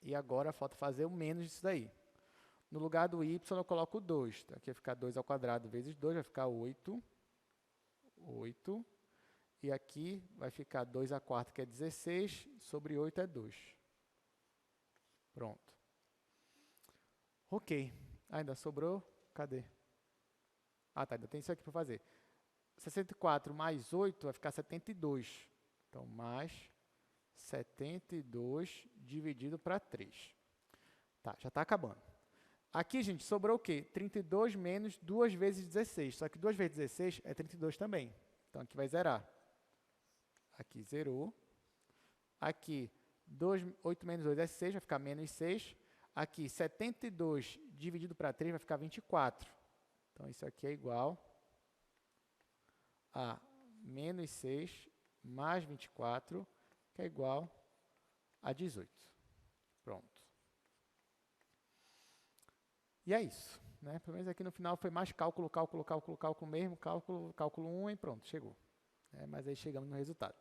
E agora falta fazer o menos disso daí. No lugar do y, eu coloco 2. Então, aqui vai ficar 2 ao quadrado vezes 2, vai ficar 8. 8. E aqui vai ficar 2 à quarta, que é 16, sobre 8 é 2. Pronto. Ok. Ainda sobrou? Cadê? Ah, tá, ainda tem isso aqui para fazer. 64 mais 8 vai ficar 72. Então, mais 72 dividido para 3. Tá, já está acabando. Aqui, gente, sobrou o quê? 32 menos 2 vezes 16. Só que 2 vezes 16 é 32 também. Então, aqui vai zerar. Aqui zerou. Aqui, 8 menos 2 é 6, vai ficar menos 6. Aqui, 72 dividido para 3 vai ficar 24. Então, isso aqui é igual a menos 6 mais 24, que é igual a 18. Pronto. E é isso. Né? Pelo menos aqui no final foi mais cálculo, cálculo, cálculo, cálculo mesmo, cálculo, cálculo 1 e pronto, chegou. Mas aí chegamos no resultado.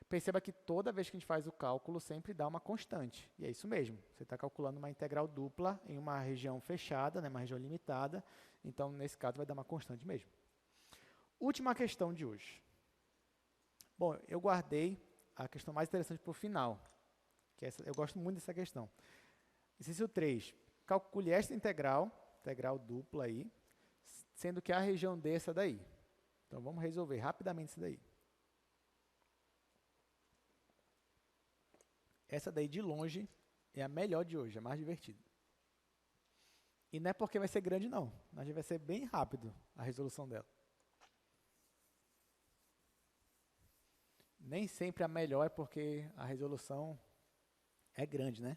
Perceba que toda vez que a gente faz o cálculo, sempre dá uma constante. E é isso mesmo. Você está calculando uma integral dupla em uma região fechada, né, uma região limitada. Então, nesse caso, vai dar uma constante mesmo. Última questão de hoje. Bom, eu guardei a questão mais interessante para o final. Que eu gosto muito dessa questão. Exercício 3. Calcule esta integral dupla aí, sendo que a região D é essa daí. Então, vamos resolver rapidamente isso daí. Essa daí, de longe, é a melhor de hoje, a mais divertida. E não é porque vai ser grande, não. Mas vai ser bem rápido a resolução dela. Nem sempre a melhor é porque a resolução é grande, né?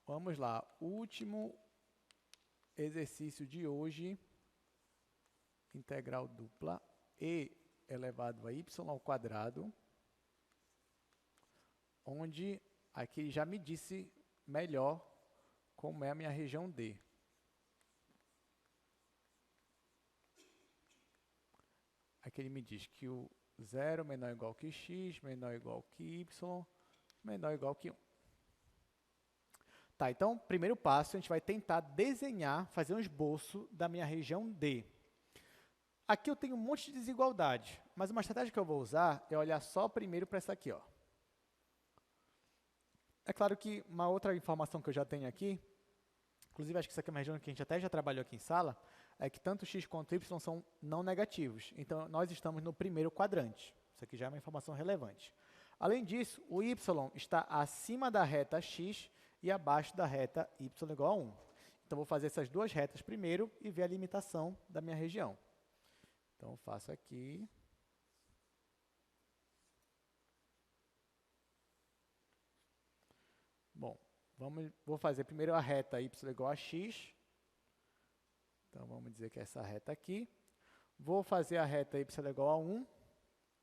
Vamos lá. Último exercício de hoje. Integral dupla. E elevado a y ao quadrado, onde aqui ele já me disse melhor como é a minha região D. Aqui ele me diz que o 0 menor ou igual que x, menor ou igual que y, menor ou igual que 1. Tá, então, primeiro passo, a gente vai tentar desenhar, fazer um esboço da minha região D. Aqui eu tenho um monte de desigualdade, mas uma estratégia que eu vou usar é olhar só primeiro para essa aqui. Ó. É claro que uma outra informação que eu já tenho aqui, inclusive acho que isso aqui é uma região que a gente até já trabalhou aqui em sala, é que tanto x quanto y são não negativos. Então, nós estamos no primeiro quadrante. Isso aqui já é uma informação relevante. Além disso, o y está acima da reta x e abaixo da reta y igual a 1. Então, vou fazer essas duas retas primeiro e ver a limitação da minha região. Então, eu faço aqui. Bom, vou fazer primeiro a reta y igual a x. Então, vamos dizer que é essa reta aqui. Vou fazer a reta y igual a 1.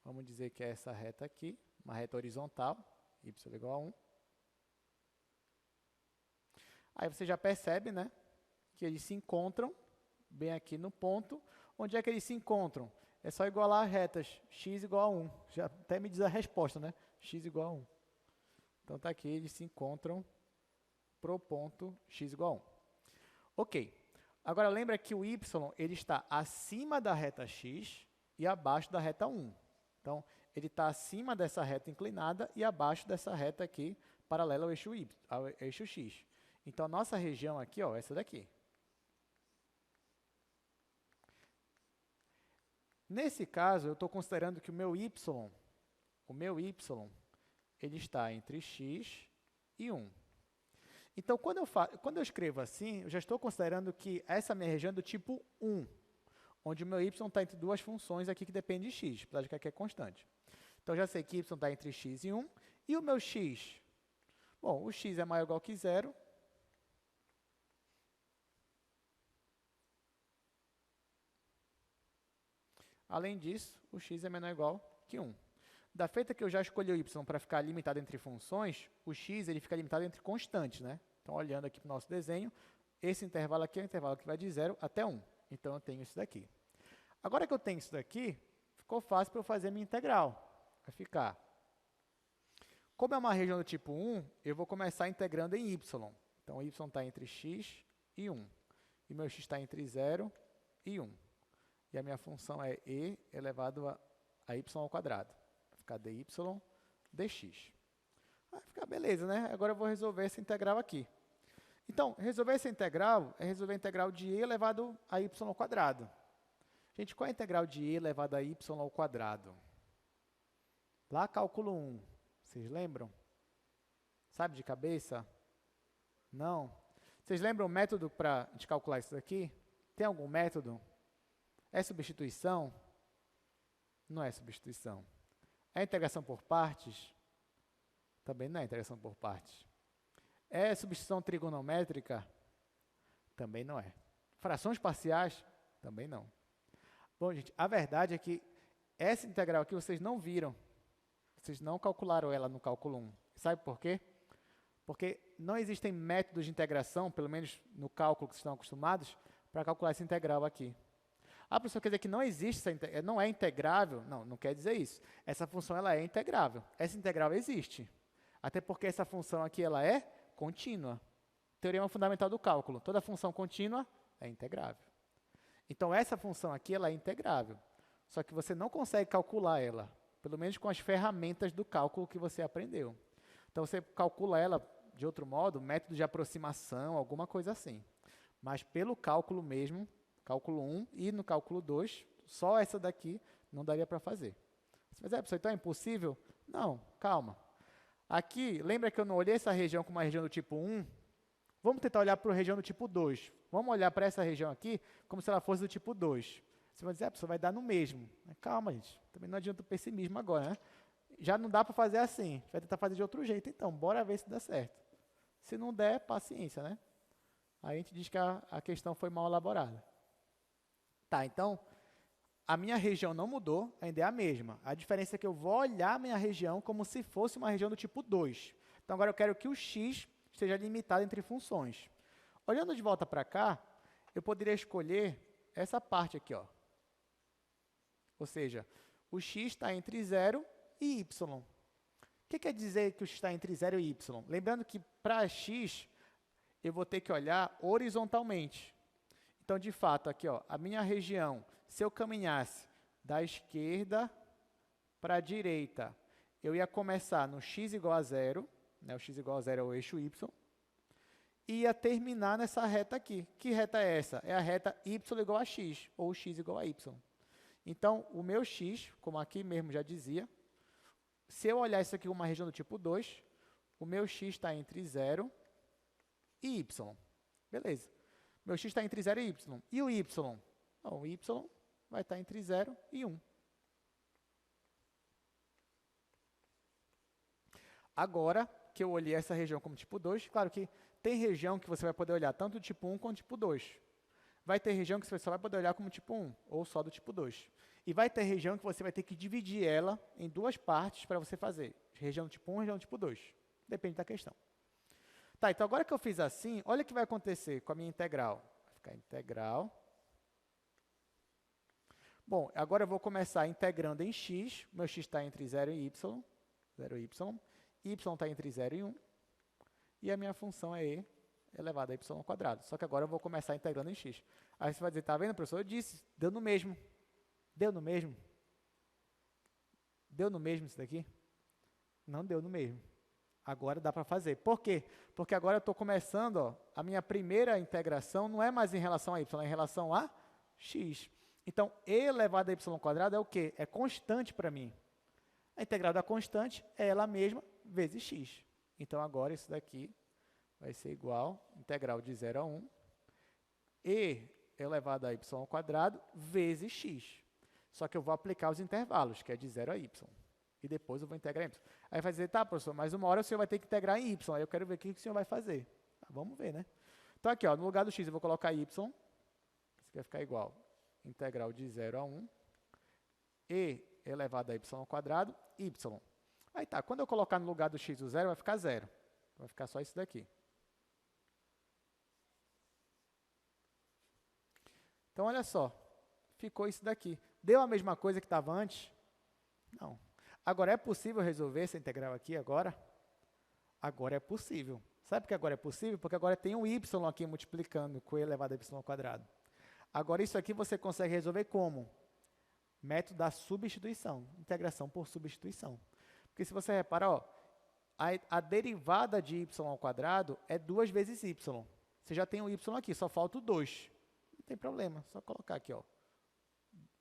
Vamos dizer que é essa reta aqui, uma reta horizontal, y igual a 1. Aí você já percebe, né, que eles se encontram bem aqui no ponto. Onde é que eles se encontram? É só igualar as retas x igual a 1. Já até me diz a resposta, né? X igual a 1. Então, está aqui, eles se encontram para o ponto x igual a 1. Ok. Agora, lembra que o y ele está acima da reta x e abaixo da reta 1. Então, ele está acima dessa reta inclinada e abaixo dessa reta aqui, paralela ao eixo x. Então, a nossa região aqui, ó, é essa daqui. Nesse caso, eu estou considerando que o meu y, ele está entre x e 1. Então, quando eu escrevo assim, eu já estou considerando que essa minha região é do tipo 1, onde o meu y está entre duas funções aqui que dependem de x, apesar de que aqui é constante. Então, eu já sei que y está entre x e 1. E o meu x? Bom, o x é maior ou igual que 0. Além disso, o x é menor ou igual que 1. Da feita que eu já escolhi o y para ficar limitado entre funções, o x ele fica limitado entre constantes, né? Então, olhando aqui para o nosso desenho, esse intervalo aqui é o intervalo que vai de 0 até 1. Então, eu tenho isso daqui. Agora que eu tenho isso daqui, ficou fácil para eu fazer a minha integral. Vai ficar. Como é uma região do tipo 1, eu vou começar integrando em y. Então, y está entre x e 1. E meu x está entre 0 e 1. E a minha função é e elevado a y ao quadrado. Vai ficar dy dx. Vai ficar beleza, né? Agora eu vou resolver essa integral aqui. Então, resolver essa integral é resolver a integral de e elevado a y ao quadrado. Gente, qual é a integral de e elevado a y ao quadrado? Lá, cálculo 1. Vocês lembram? Sabe de cabeça? Não? Vocês lembram o método para a gente calcular isso daqui? Tem algum método? É substituição? Não é substituição. É integração por partes? Também não é integração por partes. É substituição trigonométrica? Também não é. Frações parciais? Também não. Bom, gente, a verdade é que essa integral aqui vocês não viram. Vocês não calcularam ela no cálculo 1. Sabe por quê? Porque não existem métodos de integração, pelo menos no cálculo que vocês estão acostumados, para calcular essa integral aqui. Ah, professor, quer dizer que não existe, não é integrável? Não, não quer dizer isso. Essa função ela é integrável. Essa integral existe. Até porque essa função aqui ela é contínua. Teorema fundamental do cálculo. Toda função contínua é integrável. Então, essa função aqui ela é integrável. Só que você não consegue calcular ela, pelo menos com as ferramentas do cálculo que você aprendeu. Então, você calcula ela de outro modo, método de aproximação, alguma coisa assim. Mas pelo cálculo mesmo, cálculo 1 e no cálculo 2, só essa daqui não daria para fazer. Mas professor, então é impossível? Não, calma. Aqui, lembra que eu não olhei essa região como uma região do tipo 1? Vamos tentar olhar para a região do tipo 2. Vamos olhar para essa região aqui como se ela fosse do tipo 2. Você vai dizer, professor, vai dar no mesmo. Calma, gente. Também não adianta o pessimismo agora, né? Já não dá para fazer assim. A gente vai tentar fazer de outro jeito, então. Bora ver se dá certo. Se não der, paciência, né? Aí a gente diz que a questão foi mal elaborada. Tá, então, a minha região não mudou, ainda é a mesma. A diferença é que eu vou olhar a minha região como se fosse uma região do tipo 2. Então, agora eu quero que o x esteja limitado entre funções. Olhando de volta para cá, eu poderia escolher essa parte aqui, ó. Ou seja, o x está entre 0 e y. O que quer dizer que o x está entre 0 e y? Lembrando que para x, eu vou ter que olhar horizontalmente. Então, de fato, aqui, ó, a minha região, se eu caminhasse da esquerda para a direita, eu ia começar no x igual a 0, né, o x igual a 0 é o eixo y, e ia terminar nessa reta aqui. Que reta é essa? É a reta y igual a x, ou x igual a y. Então, o meu x, como aqui mesmo já dizia, se eu olhar isso aqui como uma região do tipo 2, o meu x está entre 0 e y. Beleza. Meu x está entre 0 e y. E o y? Bom, o y vai estar entre 0 e 1. Agora que eu olhei essa região como tipo 2, claro que tem região que você vai poder olhar tanto do tipo 1 quanto do tipo 2. Vai ter região que você só vai poder olhar como tipo 1, ou só do tipo 2. E vai ter região que você vai ter que dividir ela em duas partes para você fazer. Região do tipo 1 e região do tipo 2. Depende da questão. Tá, então agora que eu fiz assim, olha o que vai acontecer com a minha integral. Vai ficar integral. Bom, agora eu vou começar integrando em x. Meu x está entre 0 e y. 0 e y. Y está entre 0 e 1. E a minha função é e elevado a y ao quadrado. Só que agora eu vou começar integrando em x. Aí você vai dizer, tá vendo, professor? Eu disse, deu no mesmo. Deu no mesmo? Deu no mesmo isso daqui? Não deu no mesmo. Agora dá para fazer. Por quê? Porque agora eu estou começando, ó, a minha primeira integração não é mais em relação a y, é em relação a x. Então, e elevado a y ao quadrado é o quê? É constante para mim. A integral da constante é ela mesma vezes x. Então, agora isso daqui vai ser igual, integral de 0 a 1, e elevado a y ao quadrado vezes x. Só que eu vou aplicar os intervalos, que é de 0 a y. E depois eu vou integrar em y. Aí vai dizer, tá, professor, mas uma hora o senhor vai ter que integrar em y. Aí eu quero ver o que o senhor vai fazer. Tá, vamos ver, né? Então, aqui, ó, no lugar do x eu vou colocar y. Isso aqui vai ficar igual. Integral de 0 a 1. E elevado a y ao quadrado, y. Aí tá, quando eu colocar no lugar do x o 0, vai ficar 0. Vai ficar só isso daqui. Então, olha só. Ficou isso daqui. Deu a mesma coisa que estava antes? Não. Agora, é possível resolver essa integral aqui agora? Agora é possível. Sabe por que agora é possível? Porque agora tem um y aqui multiplicando com e elevado a y ao quadrado. Agora, isso aqui você consegue resolver como? Método da substituição. Integração por substituição. Porque se você reparar, ó, a derivada de y ao quadrado é 2 vezes y. Você já tem o y aqui, só falta o 2. Não tem problema, só colocar aqui, ó.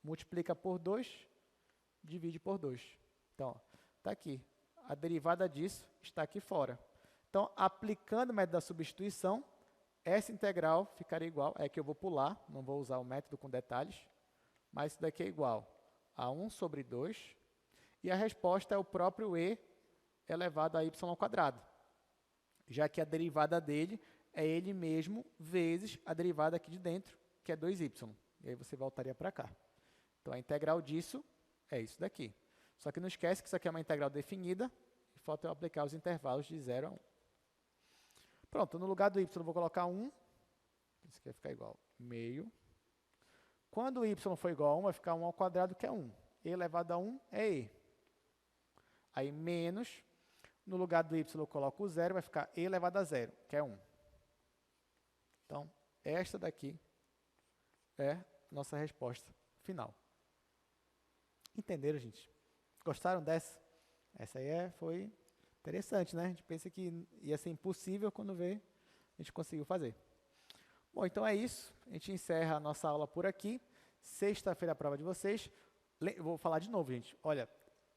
Multiplica por 2, divide por 2. Então, está aqui. A derivada disso está aqui fora. Então, aplicando o método da substituição, essa integral ficaria igual, é que eu vou pular, não vou usar o método com detalhes, mas isso daqui é igual a 1 sobre 2, e a resposta é o próprio e elevado a y ao quadrado, já que a derivada dele é ele mesmo vezes a derivada aqui de dentro, que é 2y. E aí você voltaria para cá. Então, a integral disso é isso daqui. Só que não esquece que isso aqui é uma integral definida, e falta eu aplicar os intervalos de 0 a 1. Pronto, no lugar do y eu vou colocar 1, isso aqui vai ficar igual a meio. Quando o y for igual a 1, vai ficar 1 ao quadrado, que é 1. E elevado a 1 é e. Aí, menos, no lugar do y eu coloco o 0, vai ficar e elevado a 0, que é 1. Então, esta daqui é nossa resposta final. Entenderam, gente? Gostaram dessa? Essa aí foi interessante, né? A gente pensa que ia ser impossível, quando vê, a gente conseguiu fazer. Bom, então é isso. A gente encerra a nossa aula por aqui. Sexta-feira a prova de vocês. Eu vou falar de novo, gente. Olha,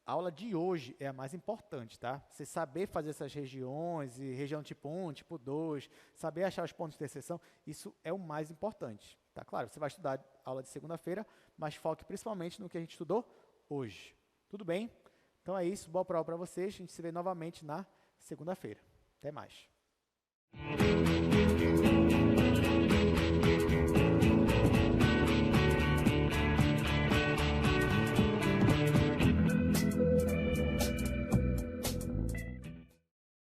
a aula de hoje é a mais importante, tá? Você saber fazer essas regiões, e região tipo 1, tipo 2, saber achar os pontos de interseção, isso é o mais importante, tá? Claro, você vai estudar a aula de segunda-feira, mas foque principalmente no que a gente estudou hoje. Tudo bem? Então é isso, boa prova para vocês. A gente se vê novamente na segunda-feira. Até mais.